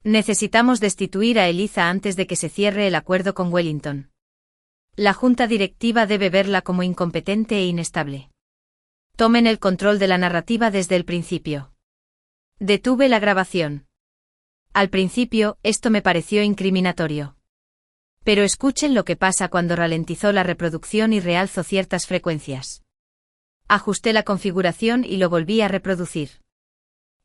Necesitamos destituir a Eliza antes de que se cierre el acuerdo con Wellington. La junta directiva debe verla como incompetente e inestable. Tomen el control de la narrativa desde el principio. Detuve la grabación. Al principio, esto me pareció incriminatorio. Pero escuchen lo que pasa cuando ralentizó la reproducción y realzó ciertas frecuencias. Ajusté la configuración y lo volví a reproducir.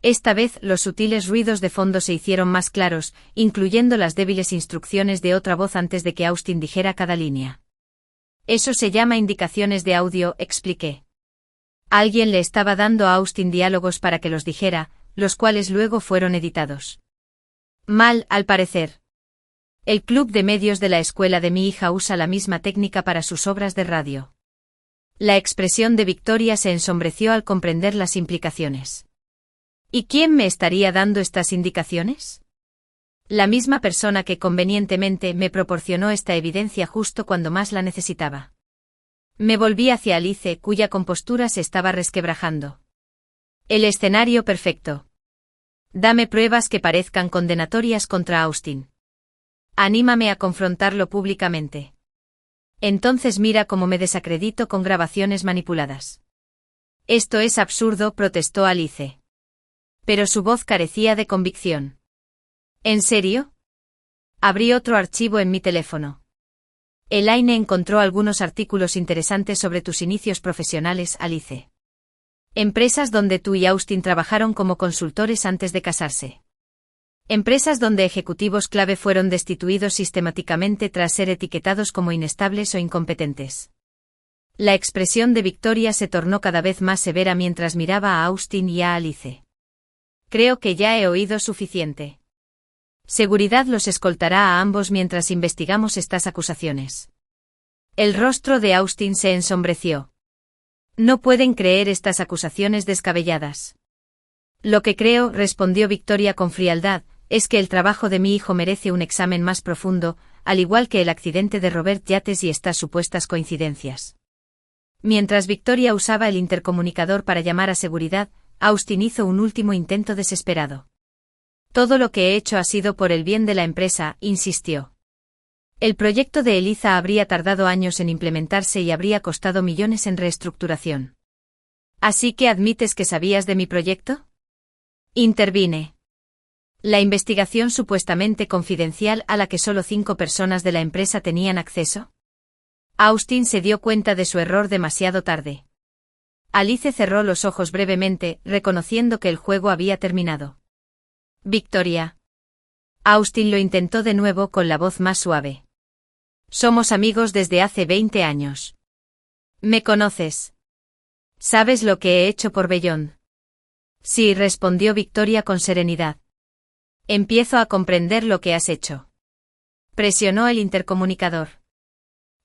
Esta vez los sutiles ruidos de fondo se hicieron más claros, incluyendo las débiles instrucciones de otra voz antes de que Austin dijera cada línea. Eso se llama indicaciones de audio, expliqué. Alguien le estaba dando a Austin diálogos para que los dijera, los cuales luego fueron editados. Mal, al parecer. El club de medios de la escuela de mi hija usa la misma técnica para sus obras de radio. La expresión de Victoria se ensombreció al comprender las implicaciones. ¿Y quién me estaría dando estas indicaciones? La misma persona que convenientemente me proporcionó esta evidencia justo cuando más la necesitaba. Me volví hacia Alice, cuya compostura se estaba resquebrajando. El escenario perfecto. Dame pruebas que parezcan condenatorias contra Austin. Anímame a confrontarlo públicamente. Entonces mira cómo me desacredito con grabaciones manipuladas. Esto es absurdo, protestó Alice. Pero su voz carecía de convicción. ¿En serio? Abrí otro archivo en mi teléfono. Elaine encontró algunos artículos interesantes sobre tus inicios profesionales, Alice. Empresas donde tú y Austin trabajaron como consultores antes de casarse. Empresas donde ejecutivos clave fueron destituidos sistemáticamente tras ser etiquetados como inestables o incompetentes. La expresión de Victoria se tornó cada vez más severa mientras miraba a Austin y a Alice. Creo que ya he oído suficiente. Seguridad los escoltará a ambos mientras investigamos estas acusaciones. El rostro de Austin se ensombreció. No pueden creer estas acusaciones descabelladas. Lo que creo, respondió Victoria con frialdad, es que el trabajo de mi hijo merece un examen más profundo, al igual que el accidente de Robert Yates y estas supuestas coincidencias. Mientras Victoria usaba el intercomunicador para llamar a seguridad, Austin hizo un último intento desesperado. Todo lo que he hecho ha sido por el bien de la empresa, insistió. El proyecto de Eliza habría tardado años en implementarse y habría costado millones en reestructuración. ¿Así que admites que sabías de mi proyecto? Intervine. La investigación supuestamente confidencial a la que solo 5 personas de la empresa tenían acceso. Austin se dio cuenta de su error demasiado tarde. Alice cerró los ojos brevemente, reconociendo que el juego había terminado. Victoria. Austin lo intentó de nuevo con la voz más suave. Somos amigos desde hace 20 años. ¿Me conoces? ¿Sabes lo que he hecho por Beyond? Sí, respondió Victoria con serenidad. Empiezo a comprender lo que has hecho. Presionó el intercomunicador.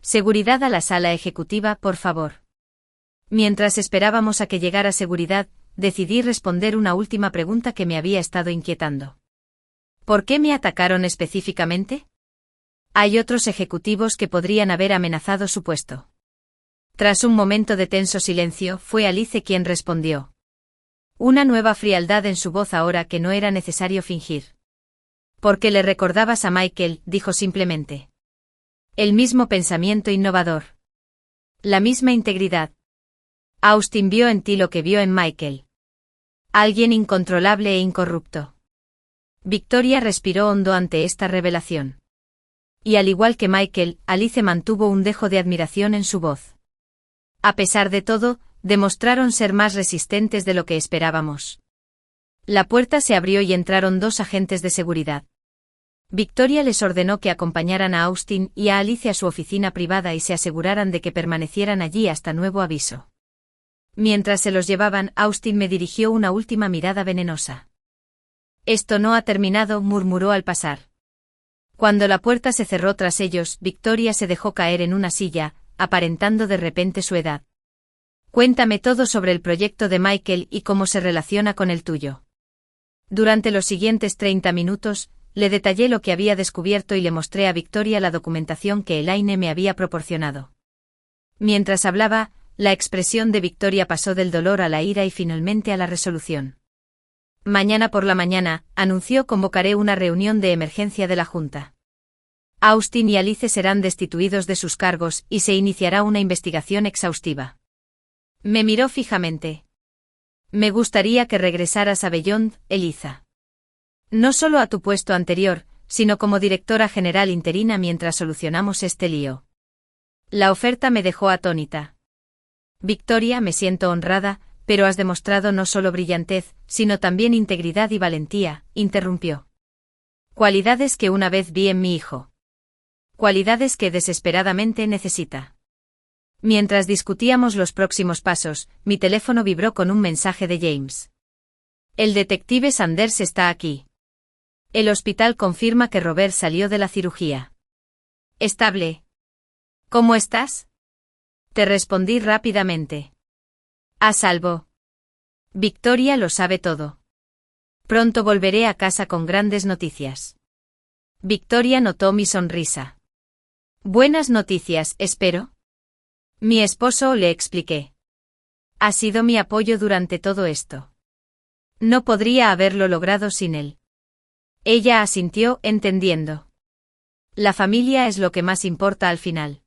Seguridad a la sala ejecutiva, por favor. Mientras esperábamos a que llegara seguridad, decidí responder una última pregunta que me había estado inquietando. ¿Por qué me atacaron específicamente? Hay otros ejecutivos que podrían haber amenazado su puesto. Tras un momento de tenso silencio, fue Alice quien respondió. Una nueva frialdad en su voz ahora que no era necesario fingir. Porque le recordabas a Michael, dijo simplemente. El mismo pensamiento innovador. La misma integridad. Austin vio en ti lo que vio en Michael. Alguien incontrolable e incorrupto. Victoria respiró hondo ante esta revelación. Y al igual que Michael, Alice mantuvo un dejo de admiración en su voz. A pesar de todo, demostraron ser más resistentes de lo que esperábamos. La puerta se abrió y entraron 2 agentes de seguridad. Victoria les ordenó que acompañaran a Austin y a Alice a su oficina privada y se aseguraran de que permanecieran allí hasta nuevo aviso. Mientras se los llevaban, Austin me dirigió una última mirada venenosa. Esto no ha terminado, murmuró al pasar. Cuando la puerta se cerró tras ellos, Victoria se dejó caer en una silla, aparentando de repente su edad. Cuéntame todo sobre el proyecto de Michael y cómo se relaciona con el tuyo. Durante los siguientes 30 minutos, le detallé lo que había descubierto y le mostré a Victoria la documentación que Elaine me había proporcionado. Mientras hablaba, la expresión de Victoria pasó del dolor a la ira y finalmente a la resolución. Mañana por la mañana, anunció, convocaré una reunión de emergencia de la Junta. Austin y Alice serán destituidos de sus cargos y se iniciará una investigación exhaustiva. Me miró fijamente. Me gustaría que regresaras a Beyond, Eliza. No solo a tu puesto anterior, sino como directora general interina mientras solucionamos este lío. La oferta me dejó atónita. Victoria, me siento honrada, pero has demostrado no solo brillantez, sino también integridad y valentía, interrumpió. Cualidades que una vez vi en mi hijo. Cualidades que desesperadamente necesita. Mientras discutíamos los próximos pasos, mi teléfono vibró con un mensaje de James. El detective Sanders está aquí. El hospital confirma que Robert salió de la cirugía. Estable. ¿Cómo estás? Te respondí rápidamente. A salvo. Victoria lo sabe todo. Pronto volveré a casa con grandes noticias. Victoria notó mi sonrisa. Buenas noticias, espero. Mi esposo, le expliqué. Ha sido mi apoyo durante todo esto. No podría haberlo logrado sin él. Ella asintió, entendiendo. La familia es lo que más importa al final.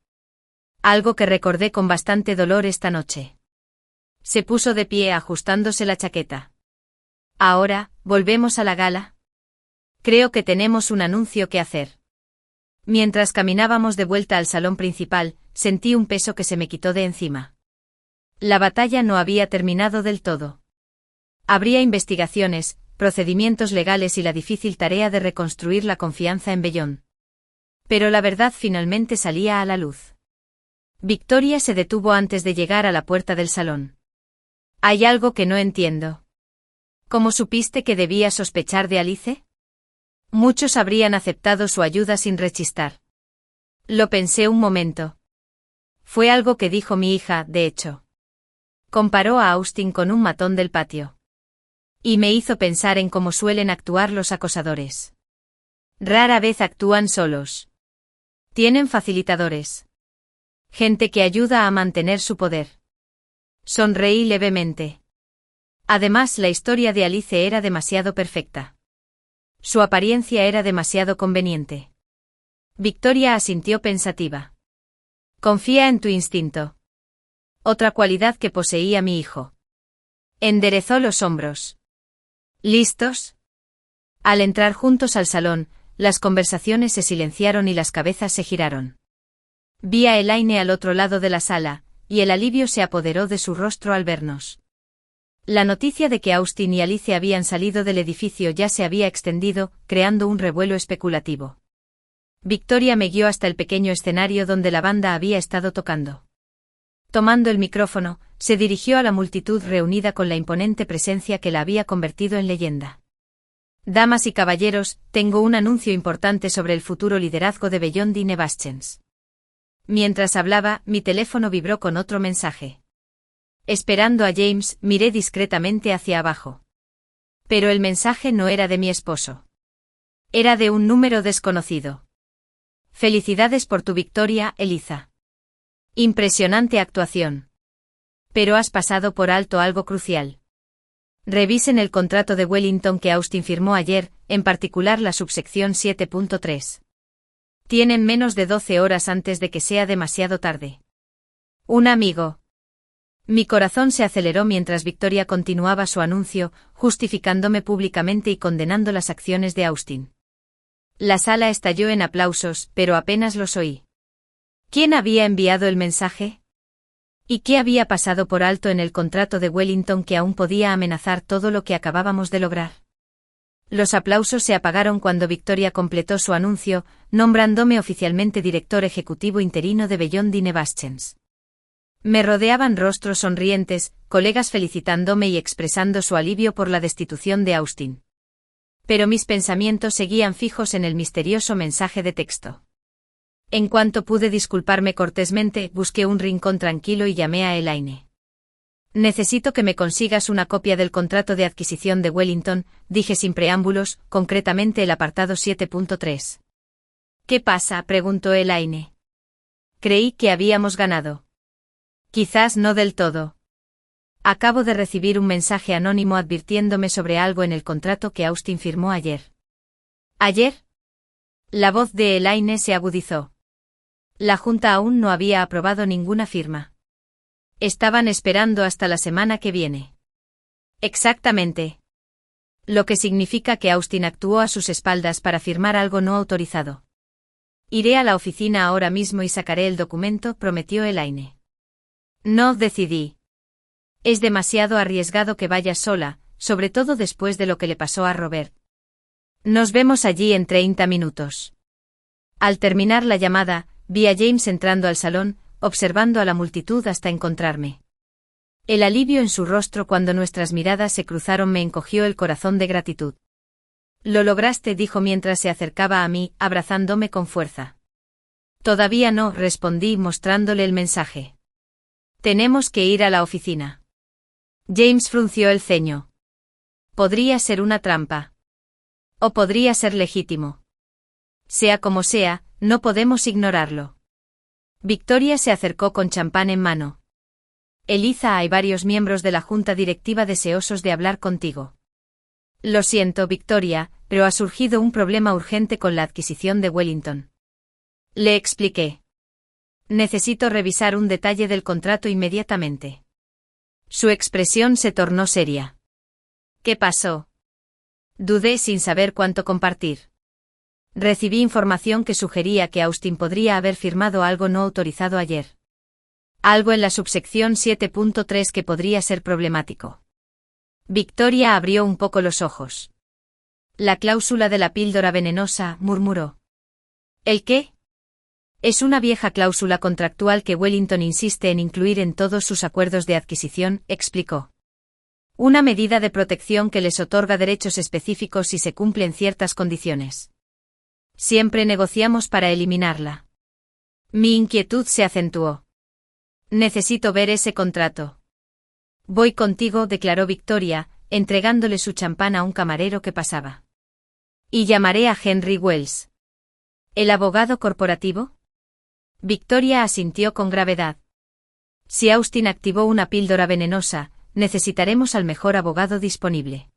Algo que recordé con bastante dolor esta noche. Se puso de pie ajustándose la chaqueta. Ahora, ¿volvemos a la gala? Creo que tenemos un anuncio que hacer. Mientras caminábamos de vuelta al salón principal, sentí un peso que se me quitó de encima. La batalla no había terminado del todo. Habría investigaciones, procedimientos legales y la difícil tarea de reconstruir la confianza en Beyond. Pero la verdad finalmente salía a la luz. Victoria se detuvo antes de llegar a la puerta del salón. Hay algo que no entiendo. ¿Cómo supiste que debía sospechar de Alice? Muchos habrían aceptado su ayuda sin rechistar. Lo pensé un momento. Fue algo que dijo mi hija, de hecho. Comparó a Austin con un matón del patio. Y me hizo pensar en cómo suelen actuar los acosadores. Rara vez actúan solos. Tienen facilitadores. Gente que ayuda a mantener su poder. Sonreí levemente. Además, la historia de Alice era demasiado perfecta. Su apariencia era demasiado conveniente. Victoria asintió pensativa. Confía en tu instinto. Otra cualidad que poseía mi hijo. Enderezó los hombros. ¿Listos? Al entrar juntos al salón, las conversaciones se silenciaron y las cabezas se giraron. Vi a Elaine al otro lado de la sala, y el alivio se apoderó de su rostro al vernos. La noticia de que Austin y Alice habían salido del edificio ya se había extendido, creando un revuelo especulativo. Victoria me guió hasta el pequeño escenario donde la banda había estado tocando. Tomando el micrófono, se dirigió a la multitud reunida con la imponente presencia que la había convertido en leyenda. Damas y caballeros, tengo un anuncio importante sobre el futuro liderazgo de Beyond Innovations. Mientras hablaba, mi teléfono vibró con otro mensaje. Esperando a James, miré discretamente hacia abajo. Pero el mensaje no era de mi esposo. Era de un número desconocido. Felicidades por tu victoria, Eliza. Impresionante actuación. Pero has pasado por alto algo crucial. Revisen el contrato de Wellington que Austin firmó ayer, en particular la subsección 7.3. Tienen menos de 12 horas antes de que sea demasiado tarde. Un amigo. Mi corazón se aceleró mientras Victoria continuaba su anuncio, justificándome públicamente y condenando las acciones de Austin. La sala estalló en aplausos, pero apenas los oí. ¿Quién había enviado el mensaje? ¿Y qué había pasado por alto en el contrato de Wellington que aún podía amenazar todo lo que acabábamos de lograr? Los aplausos se apagaron cuando Victoria completó su anuncio, nombrándome oficialmente director ejecutivo interino de Beyond Innovations. Me rodeaban rostros sonrientes, colegas felicitándome y expresando su alivio por la destitución de Austin. Pero mis pensamientos seguían fijos en el misterioso mensaje de texto. En cuanto pude disculparme cortésmente, busqué un rincón tranquilo y llamé a Elaine. Necesito que me consigas una copia del contrato de adquisición de Wellington, dije sin preámbulos, concretamente el apartado 7.3. ¿Qué pasa?, preguntó Elaine. Creí que habíamos ganado. Quizás no del todo. Acabo de recibir un mensaje anónimo advirtiéndome sobre algo en el contrato que Austin firmó ayer. ¿Ayer? La voz de Elaine se agudizó. La Junta aún no había aprobado ninguna firma. Estaban esperando hasta la semana que viene. Exactamente. Lo que significa que Austin actuó a sus espaldas para firmar algo no autorizado. Iré a la oficina ahora mismo y sacaré el documento, prometió Elaine. No decidí. Es demasiado arriesgado que vayas sola, sobre todo después de lo que le pasó a Robert. Nos vemos allí en 30 minutos. Al terminar la llamada, vi a James entrando al salón, observando a la multitud hasta encontrarme. El alivio en su rostro cuando nuestras miradas se cruzaron me encogió el corazón de gratitud. Lo lograste, dijo mientras se acercaba a mí, abrazándome con fuerza. Todavía no, respondí mostrándole el mensaje. Tenemos que ir a la oficina. James frunció el ceño. Podría ser una trampa. O podría ser legítimo. Sea como sea, no podemos ignorarlo. Victoria se acercó con champán en mano. Eliza, hay varios miembros de la junta directiva deseosos de hablar contigo. Lo siento, Victoria, pero ha surgido un problema urgente con la adquisición de Wellington. Le expliqué. Necesito revisar un detalle del contrato inmediatamente. Su expresión se tornó seria. ¿Qué pasó? Dudé sin saber cuánto compartir. Recibí información que sugería que Austin podría haber firmado algo no autorizado ayer. Algo en la subsección 7.3 que podría ser problemático. Victoria abrió un poco los ojos. La cláusula de la píldora venenosa, murmuró. ¿El qué? Es una vieja cláusula contractual que Wellington insiste en incluir en todos sus acuerdos de adquisición, explicó. Una medida de protección que les otorga derechos específicos si se cumplen ciertas condiciones. Siempre negociamos para eliminarla. Mi inquietud se acentuó. Necesito ver ese contrato. Voy contigo, declaró Victoria, entregándole su champán a un camarero que pasaba. Y llamaré a Henry Wells. ¿El abogado corporativo? Victoria asintió con gravedad. Si Austin activó una píldora venenosa, necesitaremos al mejor abogado disponible.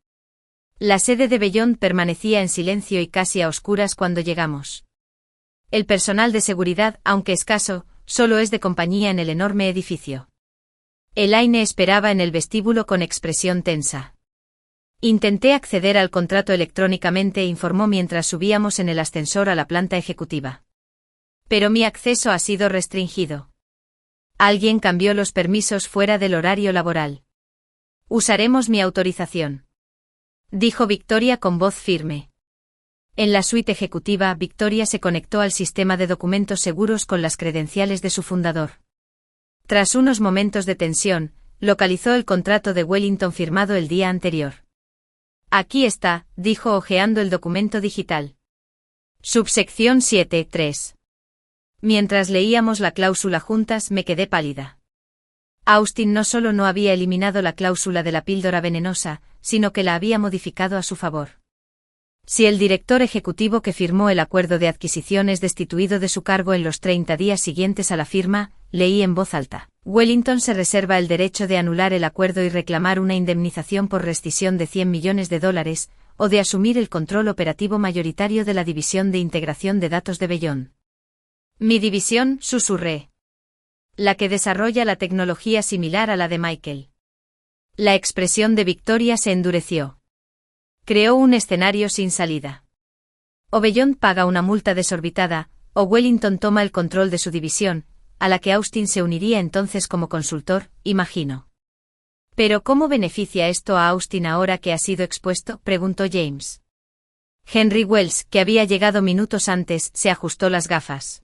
La sede de Beyond permanecía en silencio y casi a oscuras cuando llegamos. El personal de seguridad, aunque escaso, solo es de compañía en el enorme edificio. Elaine esperaba en el vestíbulo con expresión tensa. Intenté acceder al contrato electrónicamente, informó mientras subíamos en el ascensor a la planta ejecutiva. Pero mi acceso ha sido restringido. Alguien cambió los permisos fuera del horario laboral. Usaremos mi autorización, dijo Victoria con voz firme. En la suite ejecutiva, Victoria se conectó al sistema de documentos seguros con las credenciales de su fundador. Tras unos momentos de tensión, localizó el contrato de Wellington firmado el día anterior. Aquí está, dijo hojeando el documento digital. Subsección 7.3. Mientras leíamos la cláusula juntas me quedé pálida. Austin no solo no había eliminado la cláusula de la píldora venenosa, sino que la había modificado a su favor. Si el director ejecutivo que firmó el acuerdo de adquisición es destituido de su cargo en los 30 días siguientes a la firma, leí en voz alta, Wellington se reserva el derecho de anular el acuerdo y reclamar una indemnización por rescisión de $100 millones, o de asumir el control operativo mayoritario de la división de integración de datos de Beyond. Mi división, susurré. La que desarrolla la tecnología similar a la de Michael. La expresión de Victoria se endureció. Creó un escenario sin salida. O Beyond paga una multa desorbitada, o Wellington toma el control de su división, a la que Austin se uniría entonces como consultor, imagino. ¿Pero cómo beneficia esto a Austin ahora que ha sido expuesto?, preguntó James. Henry Wells, que había llegado minutos antes, se ajustó las gafas.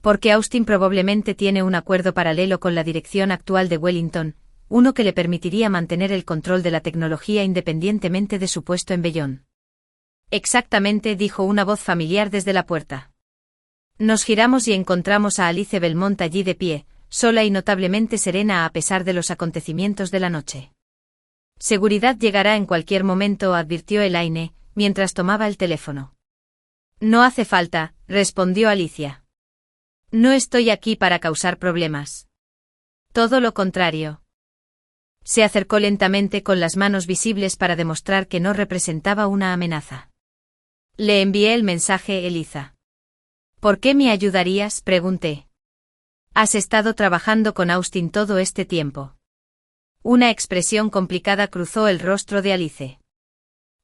Porque Austin probablemente tiene un acuerdo paralelo con la dirección actual de Wellington, uno que le permitiría mantener el control de la tecnología independientemente de su puesto en Beyond. Exactamente, dijo una voz familiar desde la puerta. Nos giramos y encontramos a Alice Belmont allí de pie, sola y notablemente serena a pesar de los acontecimientos de la noche. Seguridad llegará en cualquier momento, advirtió Elaine, mientras tomaba el teléfono. No hace falta, respondió Alicia. No estoy aquí para causar problemas. Todo lo contrario. Se acercó lentamente con las manos visibles para demostrar que no representaba una amenaza. Le envié el mensaje, Eliza. ¿Por qué me ayudarías?, pregunté. Has estado trabajando con Austin todo este tiempo. Una expresión complicada cruzó el rostro de Alice.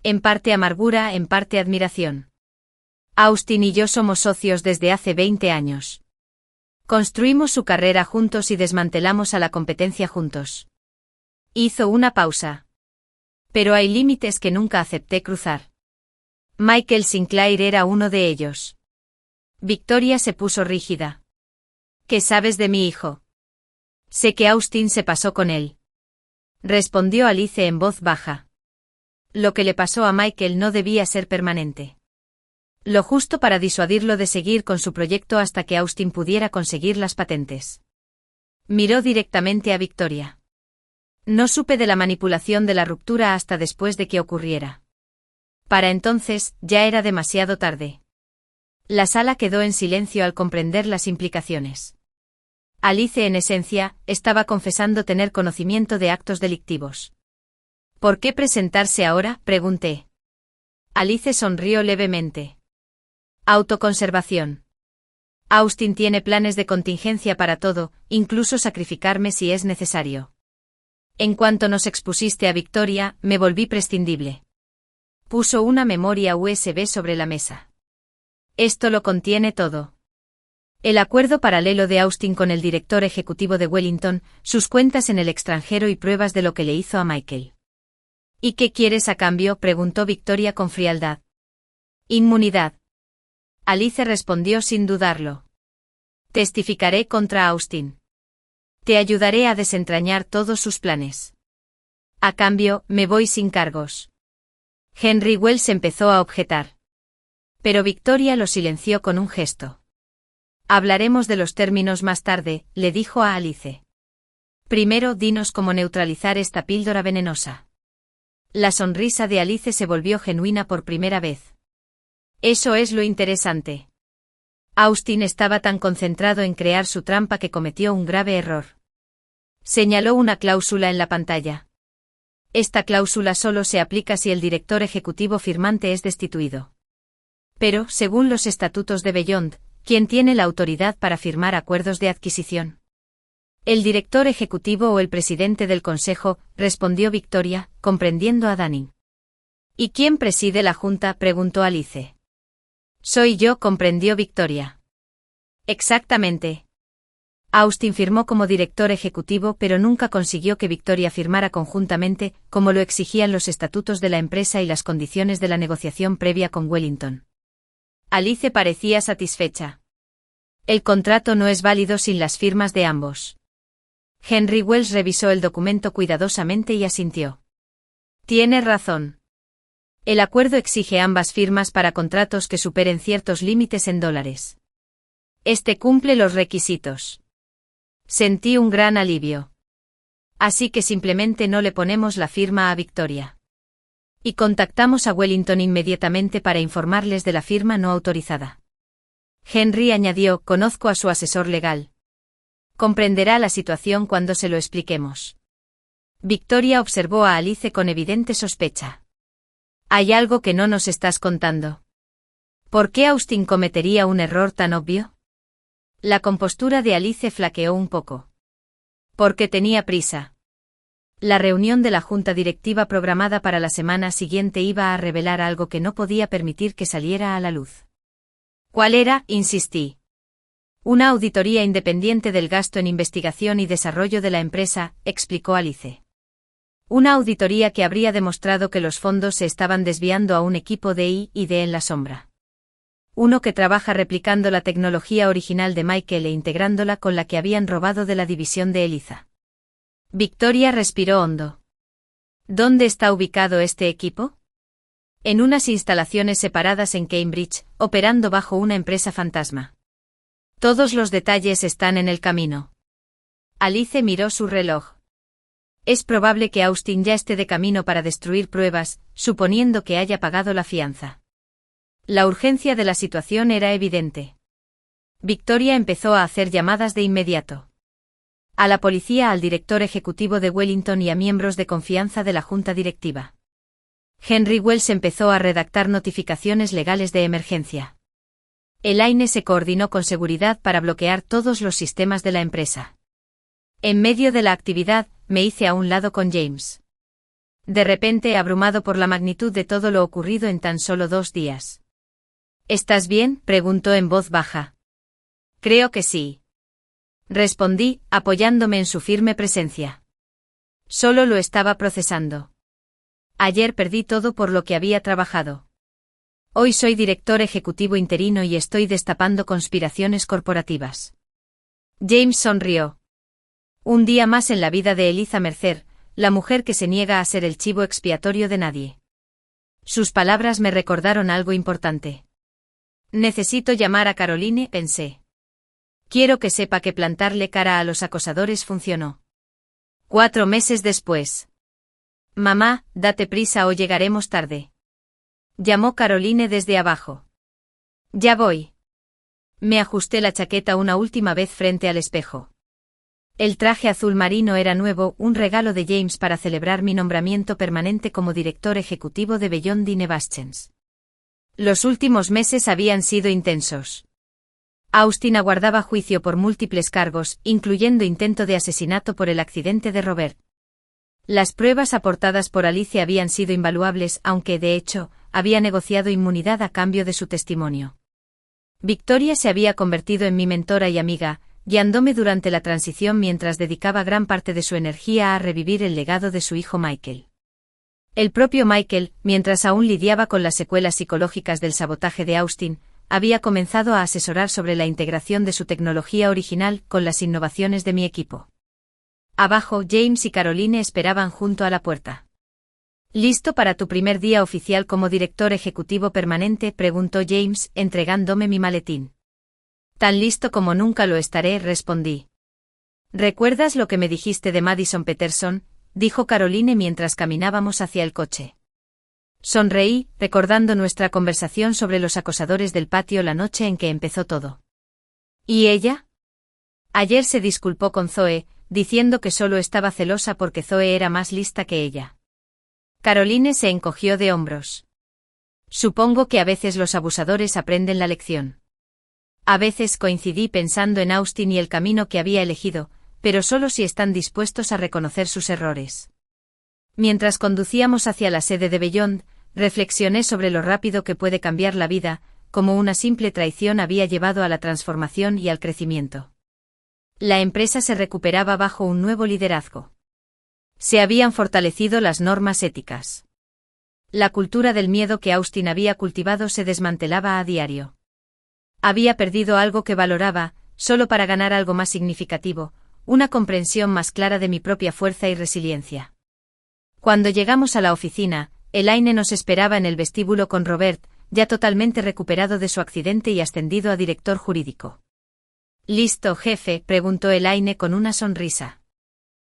En parte amargura, en parte admiración. Austin y yo somos socios desde hace 20 años. Construimos su carrera juntos y desmantelamos a la competencia juntos. Hizo una pausa. Pero hay límites que nunca acepté cruzar. Michael Sinclair era uno de ellos. Victoria se puso rígida. ¿Qué sabes de mi hijo? Sé que Austin se pasó con él. Respondió Alice en voz baja. Lo que le pasó a Michael no debía ser permanente. Lo justo para disuadirlo de seguir con su proyecto hasta que Austin pudiera conseguir las patentes. Miró directamente a Victoria. No supe de la manipulación de la ruptura hasta después de que ocurriera. Para entonces, ya era demasiado tarde. La sala quedó en silencio al comprender las implicaciones. Alice, en esencia, estaba confesando tener conocimiento de actos delictivos. ¿Por qué presentarse ahora?, pregunté. Alice sonrió levemente. Autoconservación. Austin tiene planes de contingencia para todo, incluso sacrificarme si es necesario. En cuanto nos expusiste a Victoria, me volví prescindible. Puso una memoria USB sobre la mesa. Esto lo contiene todo. El acuerdo paralelo de Austin con el director ejecutivo de Wellington, sus cuentas en el extranjero y pruebas de lo que le hizo a Michael. ¿Y qué quieres a cambio?, preguntó Victoria con frialdad. Inmunidad. Alice respondió sin dudarlo. Testificaré contra Austin. Te ayudaré a desentrañar todos sus planes. A cambio, me voy sin cargos. Henry Wells empezó a objetar. Pero Victoria lo silenció con un gesto. Hablaremos de los términos más tarde, le dijo a Alice. Primero dinos cómo neutralizar esta píldora venenosa. La sonrisa de Alice se volvió genuina por primera vez. Eso es lo interesante. Austin estaba tan concentrado en crear su trampa que cometió un grave error. Señaló una cláusula en la pantalla. Esta cláusula solo se aplica si el director ejecutivo firmante es destituido. Pero, según los estatutos de Beyond, ¿quién tiene la autoridad para firmar acuerdos de adquisición? El director ejecutivo o el presidente del consejo, respondió Victoria, comprendiendo a Danny. ¿Y quién preside la junta?, preguntó Alice. Soy yo, comprendió Victoria. Exactamente. Austin firmó como director ejecutivo, pero nunca consiguió que Victoria firmara conjuntamente, como lo exigían los estatutos de la empresa y las condiciones de la negociación previa con Wellington. Alice parecía satisfecha. El contrato no es válido sin las firmas de ambos. Henry Wells revisó el documento cuidadosamente y asintió. Tienes razón. El acuerdo exige ambas firmas para contratos que superen ciertos límites en dólares. Este cumple los requisitos. Sentí un gran alivio. Así que simplemente no le ponemos la firma a Victoria. Y contactamos a Wellington inmediatamente para informarles de la firma no autorizada. Henry añadió, conozco a su asesor legal. Comprenderá la situación cuando se lo expliquemos. Victoria observó a Alice con evidente sospecha. Hay algo que no nos estás contando. ¿Por qué Austin cometería un error tan obvio? La compostura de Alice flaqueó un poco. Porque tenía prisa. La reunión de la junta directiva programada para la semana siguiente iba a revelar algo que no podía permitir que saliera a la luz. ¿Cuál era? Insistí. Una auditoría independiente del gasto en investigación y desarrollo de la empresa, explicó Alice. Una auditoría que habría demostrado que los fondos se estaban desviando a un equipo de I+D en la sombra. Uno que trabaja replicando la tecnología original de Michael e integrándola con la que habían robado de la división de Eliza. Victoria respiró hondo. ¿Dónde está ubicado este equipo? En unas instalaciones separadas en Cambridge, operando bajo una empresa fantasma. Todos los detalles están en el camino. Alice miró su reloj. Es probable que Austin ya esté de camino para destruir pruebas, suponiendo que haya pagado la fianza. La urgencia de la situación era evidente. Victoria empezó a hacer llamadas de inmediato. A la policía, al director ejecutivo de Wellington y a miembros de confianza de la junta directiva. Henry Wells empezó a redactar notificaciones legales de emergencia. Elaine se coordinó con seguridad para bloquear todos los sistemas de la empresa. En medio de la actividad, me hice a un lado con James. De repente, abrumado por la magnitud de todo lo ocurrido en tan solo 2 días. ¿Estás bien?, preguntó en voz baja. Creo que sí. Respondí, apoyándome en su firme presencia. Solo lo estaba procesando. Ayer perdí todo por lo que había trabajado. Hoy soy director ejecutivo interino y estoy destapando conspiraciones corporativas. James sonrió. Un día más en la vida de Eliza Mercer, la mujer que se niega a ser el chivo expiatorio de nadie. Sus palabras me recordaron algo importante. Necesito llamar a Caroline, pensé. Quiero que sepa que plantarle cara a los acosadores funcionó. 4 meses después. Mamá, date prisa o llegaremos tarde. Llamó Caroline desde abajo. Ya voy. Me ajusté la chaqueta una última vez frente al espejo. El traje azul marino era nuevo, un regalo de James para celebrar mi nombramiento permanente como director ejecutivo de Beyond Innovations. Los últimos meses habían sido intensos. Austin aguardaba juicio por múltiples cargos, incluyendo intento de asesinato por el accidente de Robert. Las pruebas aportadas por Alice habían sido invaluables, aunque, de hecho, había negociado inmunidad a cambio de su testimonio. Victoria se había convertido en mi mentora y amiga, guiándome durante la transición mientras dedicaba gran parte de su energía a revivir el legado de su hijo Michael. El propio Michael, mientras aún lidiaba con las secuelas psicológicas del sabotaje de Austin, había comenzado a asesorar sobre la integración de su tecnología original con las innovaciones de mi equipo. Abajo, James y Caroline esperaban junto a la puerta. ¿Listo para tu primer día oficial como director ejecutivo permanente?, preguntó James, entregándome mi maletín. Tan listo como nunca lo estaré, respondí. ¿Recuerdas lo que me dijiste de Madison Peterson?, dijo Caroline mientras caminábamos hacia el coche. Sonreí, recordando nuestra conversación sobre los acosadores del patio la noche en que empezó todo. ¿Y ella? Ayer se disculpó con Zoe, diciendo que solo estaba celosa porque Zoe era más lista que ella. Caroline se encogió de hombros. Supongo que a veces los abusadores aprenden la lección. A veces coincidí pensando en Austin y el camino que había elegido, pero solo si están dispuestos a reconocer sus errores. Mientras conducíamos hacia la sede de Beyond, reflexioné sobre lo rápido que puede cambiar la vida, como una simple traición había llevado a la transformación y al crecimiento. La empresa se recuperaba bajo un nuevo liderazgo. Se habían fortalecido las normas éticas. La cultura del miedo que Austin había cultivado se desmantelaba a diario. Había perdido algo que valoraba, solo para ganar algo más significativo, una comprensión más clara de mi propia fuerza y resiliencia. Cuando llegamos a la oficina, Elaine nos esperaba en el vestíbulo con Robert, ya totalmente recuperado de su accidente y ascendido a director jurídico. ¿Listo, jefe?, preguntó Elaine con una sonrisa.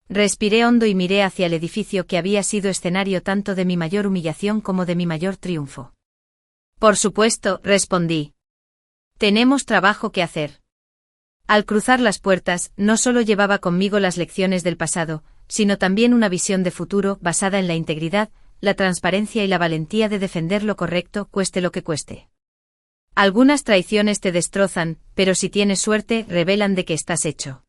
Respiré hondo y miré hacia el edificio que había sido escenario tanto de mi mayor humillación como de mi mayor triunfo. Por supuesto, respondí. Tenemos trabajo que hacer. Al cruzar las puertas, no solo llevaba conmigo las lecciones del pasado, sino también una visión de futuro basada en la integridad, la transparencia y la valentía de defender lo correcto, cueste lo que cueste. Algunas traiciones te destrozan, pero si tienes suerte, revelan de qué estás hecho.